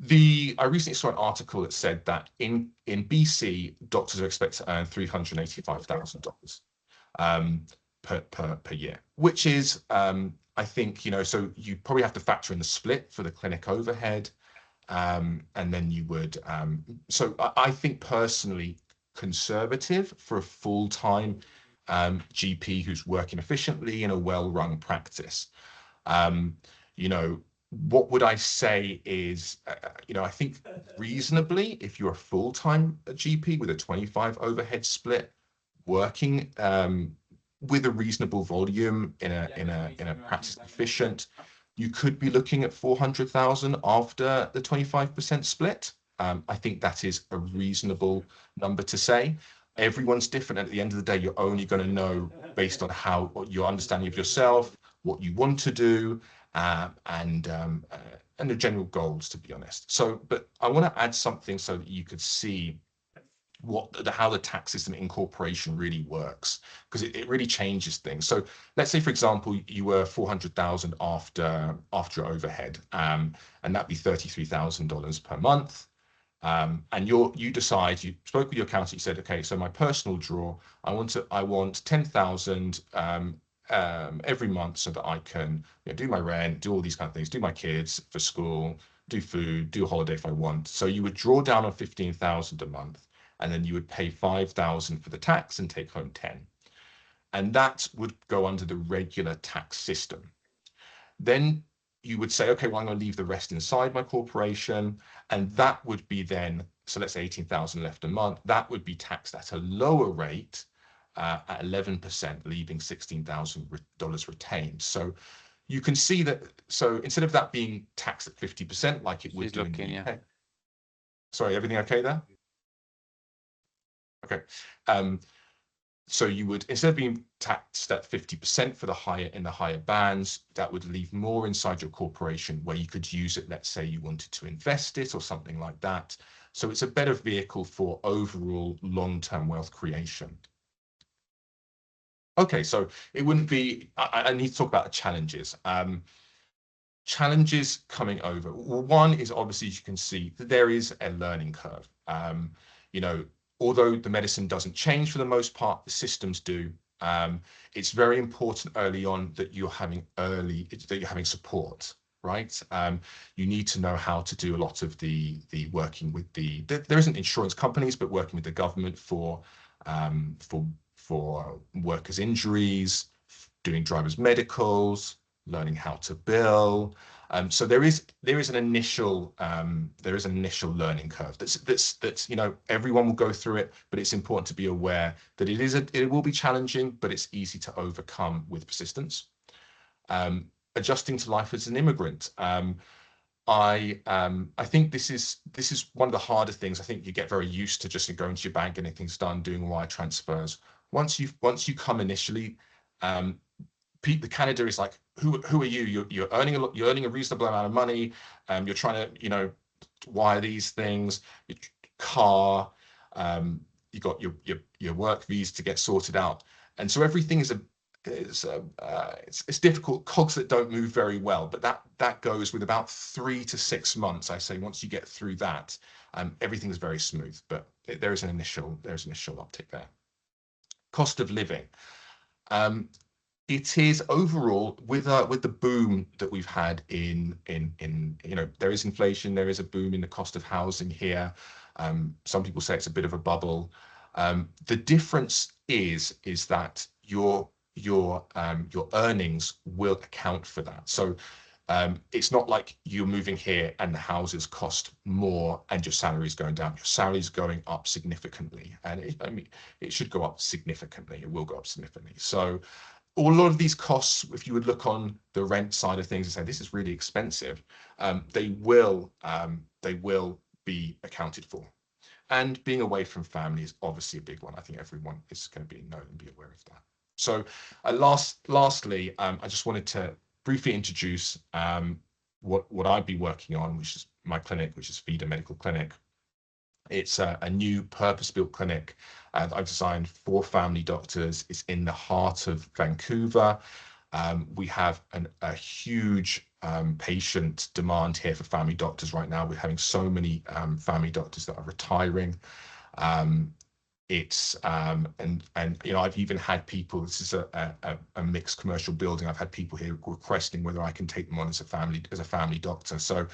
I recently saw an article that said that in BC, doctors are expected to earn $385,000 per year, which is, I think, so you probably have to factor in the split for the clinic overhead. And then you would, so I think personally, conservative for a full-time GP who's working efficiently in a well-run practice. What would I say is, I think reasonably, if you're a full-time GP with a 25 overhead split, working with a reasonable volume in a practice efficient, you could be looking at 400,000 after the 25% split. I think that is a reasonable number to say. Everyone's different. At the end of the day, you're only going to know based on what your understanding of yourself, what you want to do, and the general goals, to be honest. So, but I want to add something so that you could see how the tax system incorporation really works, because it really changes things. So let's say, for example, you were 400,000 after your overhead, and that'd be $33,000 per month. And you decide, you spoke with your accountant, you said, okay, so my personal draw, I want 10,000 every month so that I can do my rent, do all these kind of things, do my kids for school, do food, do a holiday if I want. So you would draw down on 15,000 a month, and then you would pay 5,000 for the tax and take home 10. And that would go under the regular tax system. Then you would say, okay, well, I'm going to leave the rest inside my corporation. And that would be then, so let's say 18,000 left a month, that would be taxed at a lower rate at 11%, leaving $16,000 retained. So you can see that, so instead of that being taxed at 50% like it would do in the UK. Sorry, everything okay there? Okay. So you would, instead of being taxed at 50% for the higher bands, that would leave more inside your corporation where you could use it. Let's say you wanted to invest it or something like that. So it's a better vehicle for overall long-term wealth creation. Okay, so it wouldn't be, I need to talk about the challenges. Challenges coming over. Well, one is obviously, as you can see, that there is a learning curve. Although the medicine doesn't change for the most part, the systems do. It's very important early on that you're having support, right? You need to know how to do a lot of the working with there isn't insurance companies, but working with the government for workers' injuries, doing drivers' medicals, learning how to bill. So there is an initial learning curve that's everyone will go through it, but it's important to be aware that it will be challenging, but it's easy to overcome with persistence. Adjusting to life as an immigrant. I think this is one of the harder things. I think you get very used to just going to your bank, getting things done, doing wire transfers. Once you come initially, the Canada is like, who are you? You're earning a reasonable amount of money. You're trying to wire these things. Your car. You got your work visa to get sorted out, and so everything is it's difficult. Cogs that don't move very well, but that goes with about 3 to 6 months. I say once you get through that, everything is very smooth. But there's an initial uptick there. Cost of living. It is overall with the boom that we've had in there is inflation, there is a boom in the cost of housing here. Some people say it's a bit of a bubble. The difference is that your earnings will account for that. So it's not like you're moving here and the houses cost more and your salary is going down. Your salary is going up significantly, and it should go up significantly. It will go up significantly. So a lot of these costs, if you would look on the rent side of things and say this is really expensive, they will be accounted for. And being away from family is obviously a big one. I think everyone is going to know and be aware of that. So lastly, I just wanted to briefly introduce what I'd be working on, which is my clinic, which is Vida Medical Clinic. It's a new purpose-built clinic that I've designed for family doctors. It's in the heart of Vancouver. We have a huge patient demand here for family doctors right now. We're having so many family doctors that are retiring. I've even had people, this is a mixed commercial building. I've had people here requesting whether I can take them on as a family doctor. So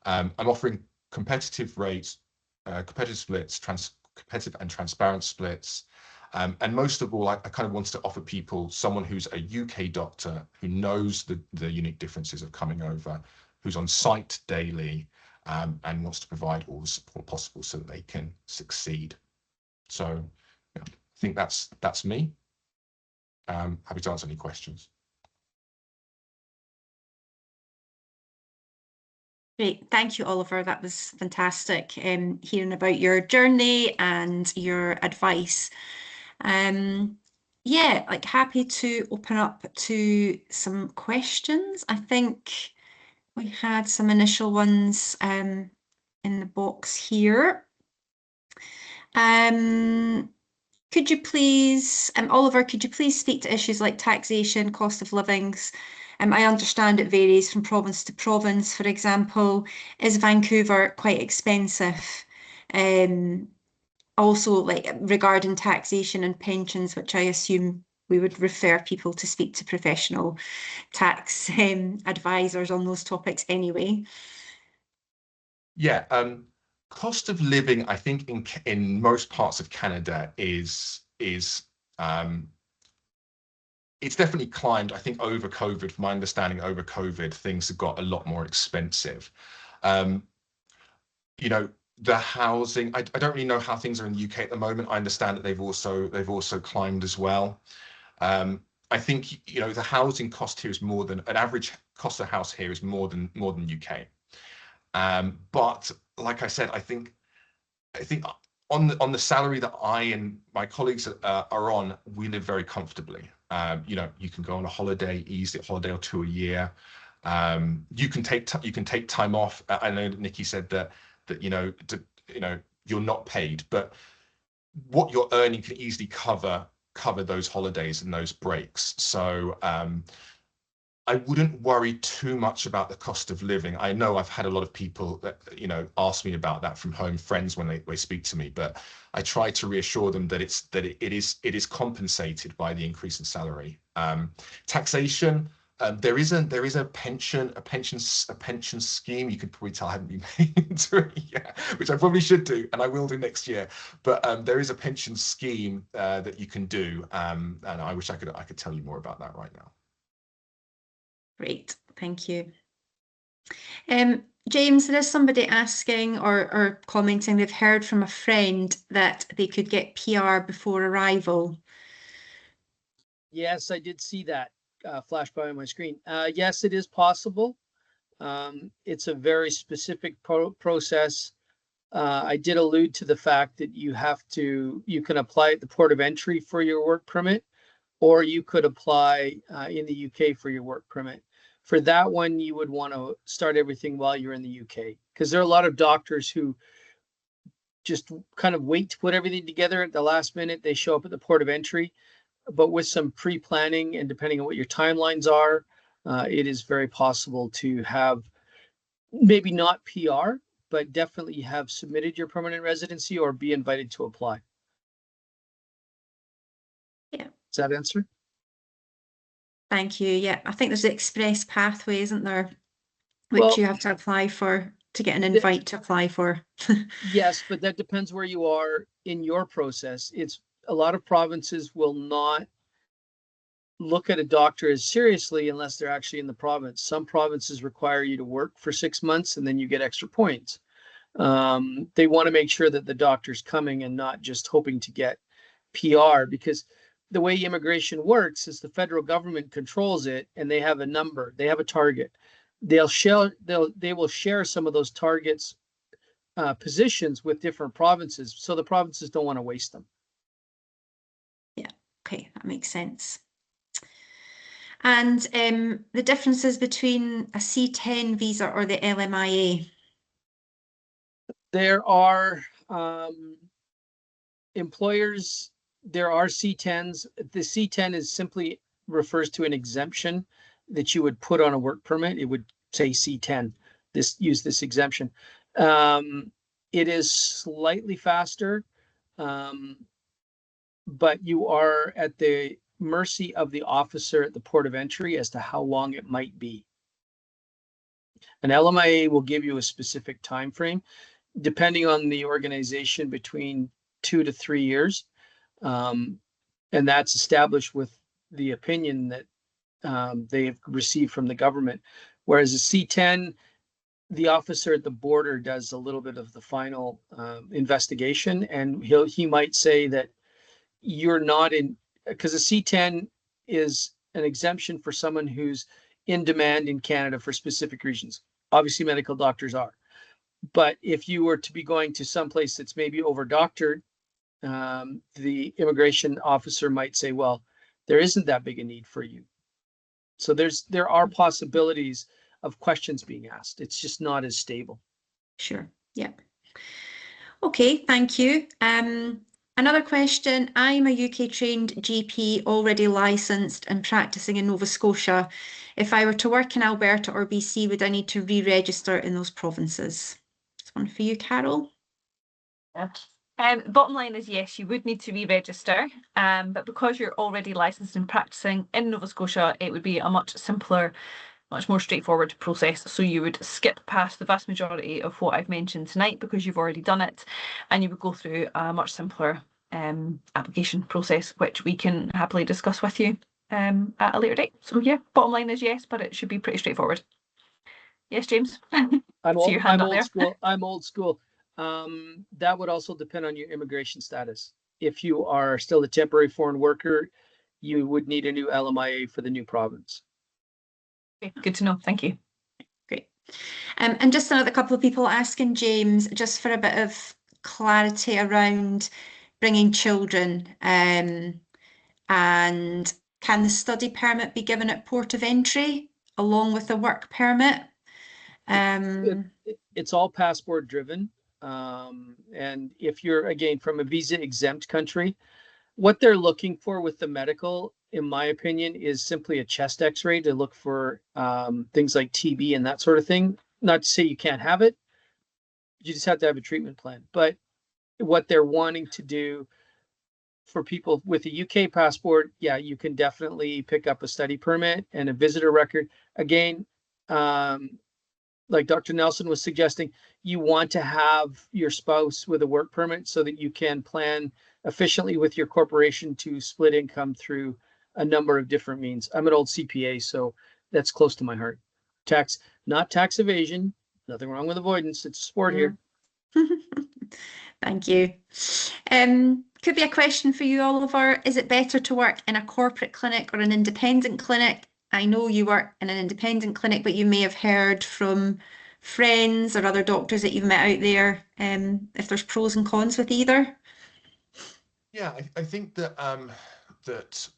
I'm offering competitive rates, competitive splits, competitive and transparent splits. And most of all, I kind of wanted to offer people someone who's a UK doctor, who knows the unique differences of coming over, who's on site daily, and wants to provide all the support possible so that they can succeed. So yeah, I think that's me. Happy to answer any questions. Great. Thank you, Oliver. That was fantastic, hearing about your journey and your advice. Yeah, like happy to open up to some questions. I think we had some initial ones in the box here. Could you please, Oliver, could you please speak to issues like taxation, cost of livings? I understand it varies from province to province. For example, is Vancouver quite expensive? Also, like regarding taxation and pensions, which I assume we would refer people to speak to professional tax advisors on those topics anyway. Yeah, cost of living, I think in most parts of Canada is it's definitely climbed. I think over COVID, from my understanding, over COVID, things have got a lot more expensive. You know, the housing, I don't really know how things are in the UK at the moment. I understand that they've also climbed as well. I think, you know, the housing cost here is more than an average cost of house here is more than UK. But like I said, I think on the salary that I and my colleagues are on, we live very comfortably. You know, you can go on a holiday, easy holiday or two a year. You can take time off. I know that Nikki said that you know you're not paid, but what you're earning can easily cover those holidays and those breaks. So I wouldn't worry too much about the cost of living. I know I've had a lot of people that, you know, ask me about that from home, friends when they speak to me, but I try to reassure them that it is compensated by the increase in salary. Taxation, there is a pension scheme. You could probably tell I haven't been paying into it yet, which I probably should do, and I will do next year. But there is a pension scheme that you can do, and I wish I could tell you more about that right now. Great, thank you. James, there is somebody asking or commenting they've heard from a friend that they could get PR before arrival. Yes, I did see that flash by on my screen. Yes, it is possible. It's a very specific process. I did allude to the fact that you can apply at the port of entry for your work permit, or you could apply in the UK for your work permit. For that one, you would want to start everything while you're in the UK, because there are a lot of doctors who just kind of wait to put everything together at the last minute. They show up at the port of entry, but with some pre-planning and depending on what your timelines are, it is very possible to have maybe not PR, but definitely have submitted your permanent residency or be invited to apply. Yeah. Does that answer? Thank you. Yeah, I think there's the express pathway, isn't there? Which Well, you have to apply for to get an invite to apply for. yes, but that depends where you are in your process. It's a lot of provinces will not look at a doctor as seriously unless they're actually in the province. Some provinces require you to work for 6 months and then you get extra points. They want to make sure that the doctor's coming and not just hoping to get PR, because the way immigration works is the federal government controls it and they have a number, they have a target. They will share some of those targets positions with different provinces, so the provinces don't want to waste them. Yeah, okay, that makes sense. And the differences between a C10 visa or the LMIA? There are employers, there are C10s. The C10 is simply refers to an exemption that you would put on a work permit. It would say C10, use this exemption. It is slightly faster, but you are at the mercy of the officer at the port of entry as to how long it might be. An LMIA will give you a specific time frame, depending on the organization, between 2 to 3 years. And that's established with the opinion that they've received from the government. Whereas a C10, the officer at the border does a little bit of the final investigation, and he might say that you're not in, because a C10 is an exemption for someone who's in demand in Canada for specific reasons. Obviously, medical doctors are. But if you were to be going to someplace that's maybe over doctored, the immigration officer might say, well, there isn't that big a need for you. So there are possibilities of questions being asked. It's just not as stable. Sure. Yeah. Okay, thank you. Another question. I'm a UK trained GP already licensed and practicing in Nova Scotia. If I were to work in Alberta or BC, would I need to re-register in those provinces? It's one for you, Carol. Yeah. Bottom line is yes, you would need to re-register, but because you're already licensed and practicing in Nova Scotia, it would be a much simpler, much more straightforward process. So you would skip past the vast majority of what I've mentioned tonight because you've already done it, and you would go through a much simpler application process, which we can happily discuss with you at a later date. So yeah, bottom line is yes, but it should be pretty straightforward. Yes, James. See your hand I'm up old there. school. I'm old school. That would also depend on your immigration status. If you are still a temporary foreign worker, you would need a new LMIA for the new province. Okay, good to know. Thank you. Great. And just another couple of people asking James, just for a bit of clarity around bringing children, and can the study permit be given at port of entry along with the work permit? It's all passport driven. And if you're, again, from a visa exempt country, what they're looking for with the medical, in my opinion, is simply a chest x-ray to look for things like TB and that sort of thing. Not to say you can't have it, you just have to have a treatment plan. But what they're wanting to do for people with a UK passport, yeah, you can definitely pick up a study permit and a visitor record. Again, like Dr. Nelson was suggesting, you want to have your spouse with a work permit so that you can plan efficiently with your corporation to split income through a number of different means. I'm an old CPA, so that's close to my heart. Tax, not tax evasion, nothing wrong with avoidance. It's a sport here. Thank you. Could be a question for you, Oliver. Is it better to work in a corporate clinic or an independent clinic? I know you work in an independent clinic, but you may have heard from friends or other doctors that you've met out there, if there's pros and cons with either. Yeah, I think that that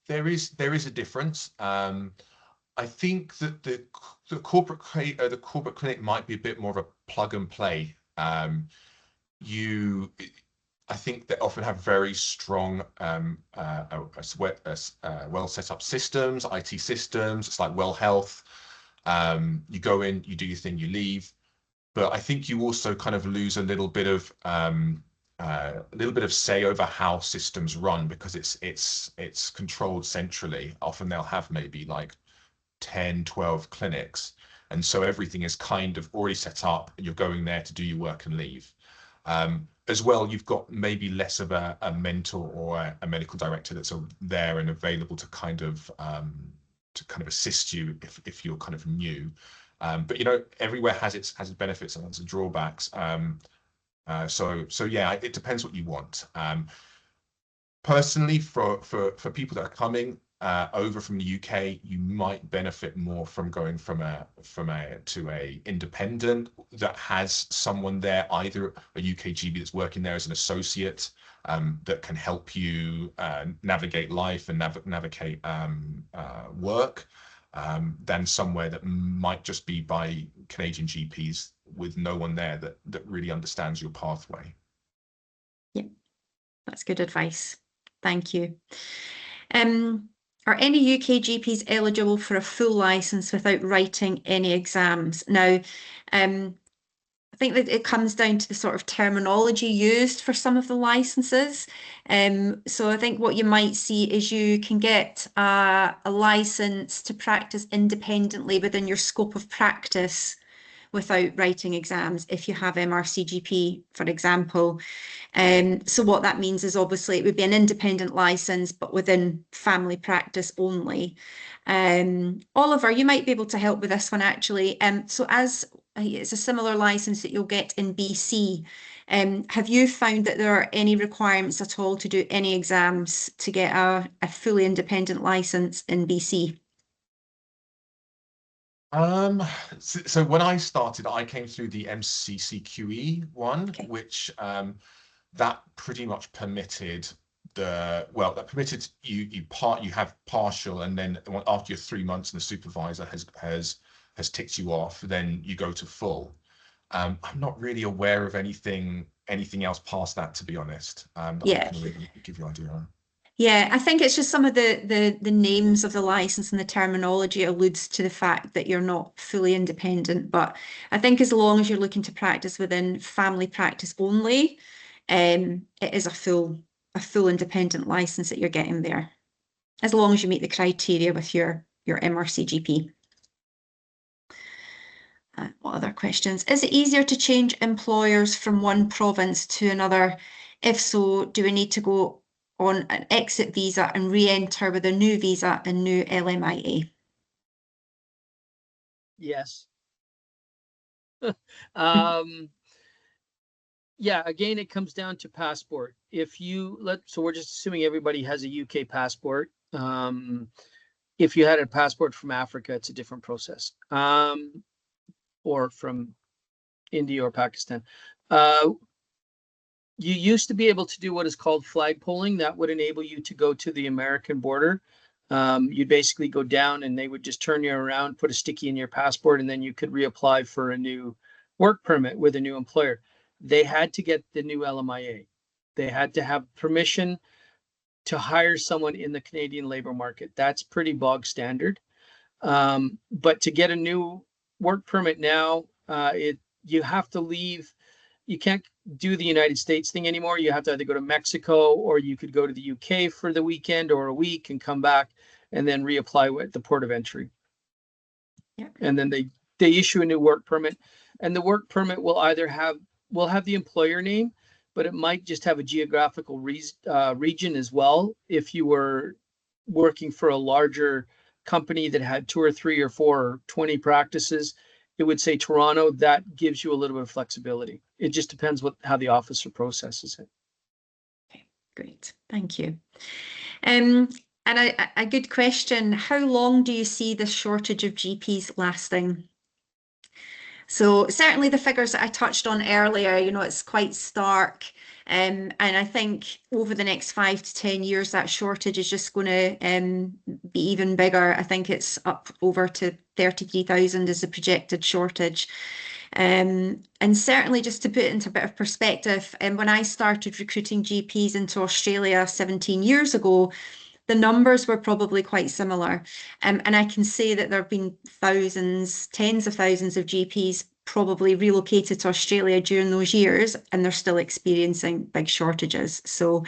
there is a difference. I think that the corporate clinic might be a bit more of a plug and play. You, I think they often have very strong, well set up systems, IT systems. It's like Well Health. You go in, you do your thing, you leave. But I think you also kind of lose a little bit of say over how systems run because it's controlled centrally. Often they'll have maybe like 10, 12 clinics. And so everything is kind of already set up and you're going there to do your work and leave. As well, you've got maybe less of a mentor or a medical director that's there and available to kind of assist you if you're kind of new. But you know, everywhere has its benefits and its drawbacks. So yeah, it depends what you want. Personally, for people that are coming over from the UK, you might benefit more from going from a to a independent that has someone there, either a UK GP that's working there as an associate, that can help you navigate life and navigate work, than somewhere that might just be by Canadian GPs with no one there that really understands your pathway. Yeah, that's good advice. Thank you. Are any UK GPs eligible for a full license without writing any exams? Now, I think that it comes down to the sort of terminology used for some of the licenses. So I think what you might see is you can get a license to practice independently within your scope of practice without writing exams if you have MRCGP, for example. So what that means is obviously it would be an independent license, but within family practice only. Oliver, you might be able to help with this one actually. So as it's a similar license that you'll get in BC. Have you found that there are any requirements at all to do any exams to get a fully independent license in BC? So when I started, I came through the MCCQE one, Okay. which that pretty much permitted you have partial, and then after your 3 months and the supervisor has ticked you off, then you go to full. I'm not really aware of anything else past that, to be honest. That I Yeah. can really give you an idea on. Yeah, I think it's just some of the names of the license and the terminology alludes to the fact that you're not fully independent. But I think as long as you're looking to practice within family practice only, it is a full independent license that you're getting there, as long as you meet the criteria with your MRC GP. What other questions? Is it easier to change employers from one province to another? If so, do we need to go on an exit visa and re-enter with a new visa and new LMIA? Yes. um, yeah, again, it comes down to passport. If you so we're just assuming everybody has a UK passport. If you had a passport from Africa, it's a different process. Or from India or Pakistan. You used to be able to do what is called flag polling. That would enable you to go to the American border. You'd basically go down and they would just turn you around, put a sticky in your passport, and then you could reapply for a new work permit with a new employer. They had to get the new LMIA. They had to have permission to hire someone in the Canadian labor market. That's pretty bog standard. But to get a new work permit now, you have to leave. You can't do the United States thing anymore. You have to either go to Mexico or you could go to the UK for the weekend or a week and come back and then reapply at the port of entry. Yeah. And then they issue a new work permit, and the work permit will either have the employer name, but it might just have a geographical region as well. If you were working for a larger company that had 2 or 3 or 4 or 20 practices, it would say Toronto. That gives you a little bit of flexibility. It just depends how the officer processes it. Okay, great. Thank you. And a good question, how long do you see this shortage of GPs lasting? So certainly the figures that I touched on earlier, it's quite stark. And I think over the next 5 to 10 years, that shortage is just going to be even bigger. I think it's up over to 33,000 is the projected shortage. And certainly just to put it into a bit of perspective, when I started recruiting GPs into Australia 17 years ago, the numbers were probably quite similar. And I can say that there have been thousands, tens of thousands of GPs probably relocated to Australia during those years, and they're still experiencing big shortages. So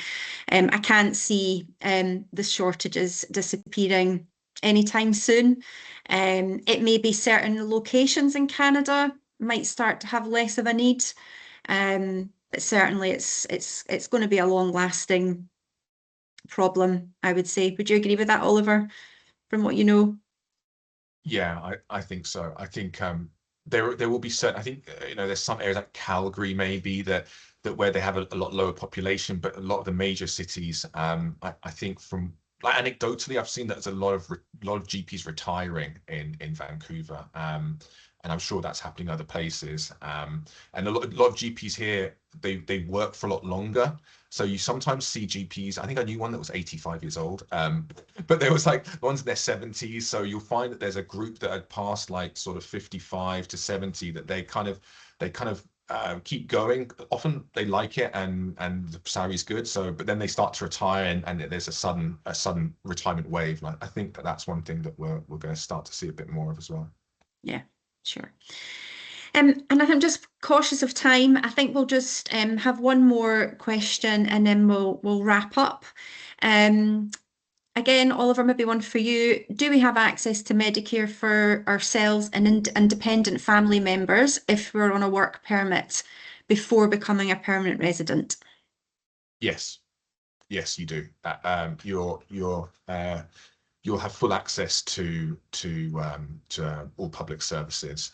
I can't see the shortages disappearing anytime soon. It may be certain locations in Canada might start to have less of a need. But certainly it's going to be a long-lasting problem, I would say. Would you agree with that, Oliver, from what you know? Yeah, I think so. I think there will be certain. I think there's some areas like Calgary maybe that where they have a lot lower population, but a lot of the major cities, I think from like anecdotally, I've seen that there's a lot of GPs retiring in Vancouver, and I'm sure that's happening in other places. And a lot of GPs here, they work for a lot longer. So you sometimes see GPs. I think I knew one that was 85 years old, but there was like ones in their 70s. So you'll find that there's a group that had passed like sort of 55 to 70 that they kind of keep going. Often they like it and the salary's good. So, but then they start to retire and there's a sudden retirement wave. And I think that's one thing that we're going to start to see a bit more of as well. Yeah, sure. And I'm just cautious of time. I think we'll just have one more question and then we'll wrap up. Again, Oliver, maybe one for you. Do we have access to Medicare for ourselves and independent family members if we're on a work permit before becoming a permanent resident? Yes, you do. You'll have full access to all public services.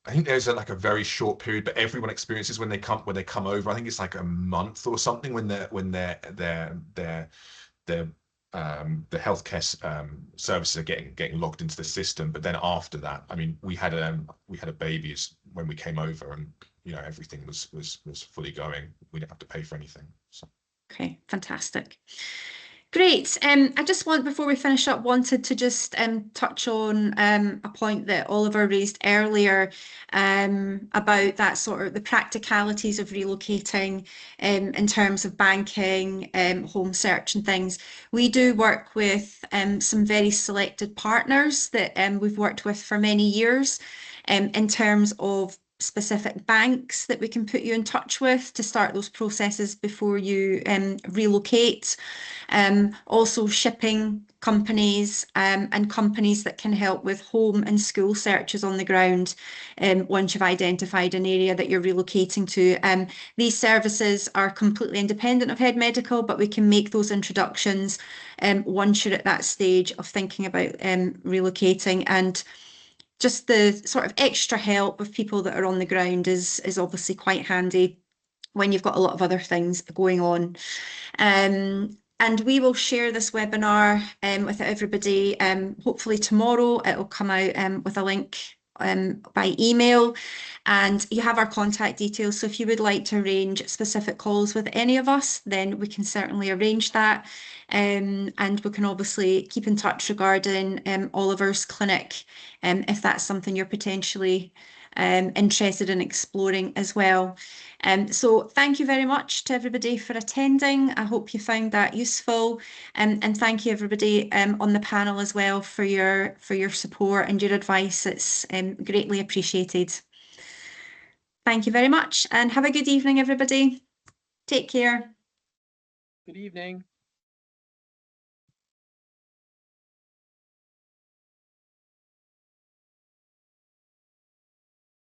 I think there's like a very short period, but everyone experiences when they come over. I think it's like a month or something when the healthcare services are getting logged into the system. But then after that, I mean, we had a baby when we came over, and everything was fully going. We didn't have to pay for anything. So. Okay, fantastic. Great. I just before we finish up, wanted to just touch on a point that Oliver raised earlier about that sort of the practicalities of relocating in terms of banking, home search and things. We do work with some very selected partners that we've worked with for many years in terms of specific banks that we can put you in touch with to start those processes before you relocate. Also shipping companies and companies that can help with home and school searches on the ground once you've identified an area that you're relocating to. These services are completely independent of Head Medical, but we can make those introductions once you're at that stage of thinking about relocating. And just the sort of extra help of people that are on the ground is obviously quite handy when you've got a lot of other things going on. And we will share this webinar with everybody. Hopefully tomorrow it'll come out with a link by email, and you have our contact details. So if you would like to arrange specific calls with any of us, then we can certainly arrange that. And we can obviously keep in touch regarding Oliver's clinic if that's something you're potentially interested in exploring as well. So thank you very much to everybody for attending. I hope you found that useful. And thank you everybody on the panel as well for your support and your advice. It's greatly appreciated. Thank you very much and have a good evening, everybody. Take care. Good evening.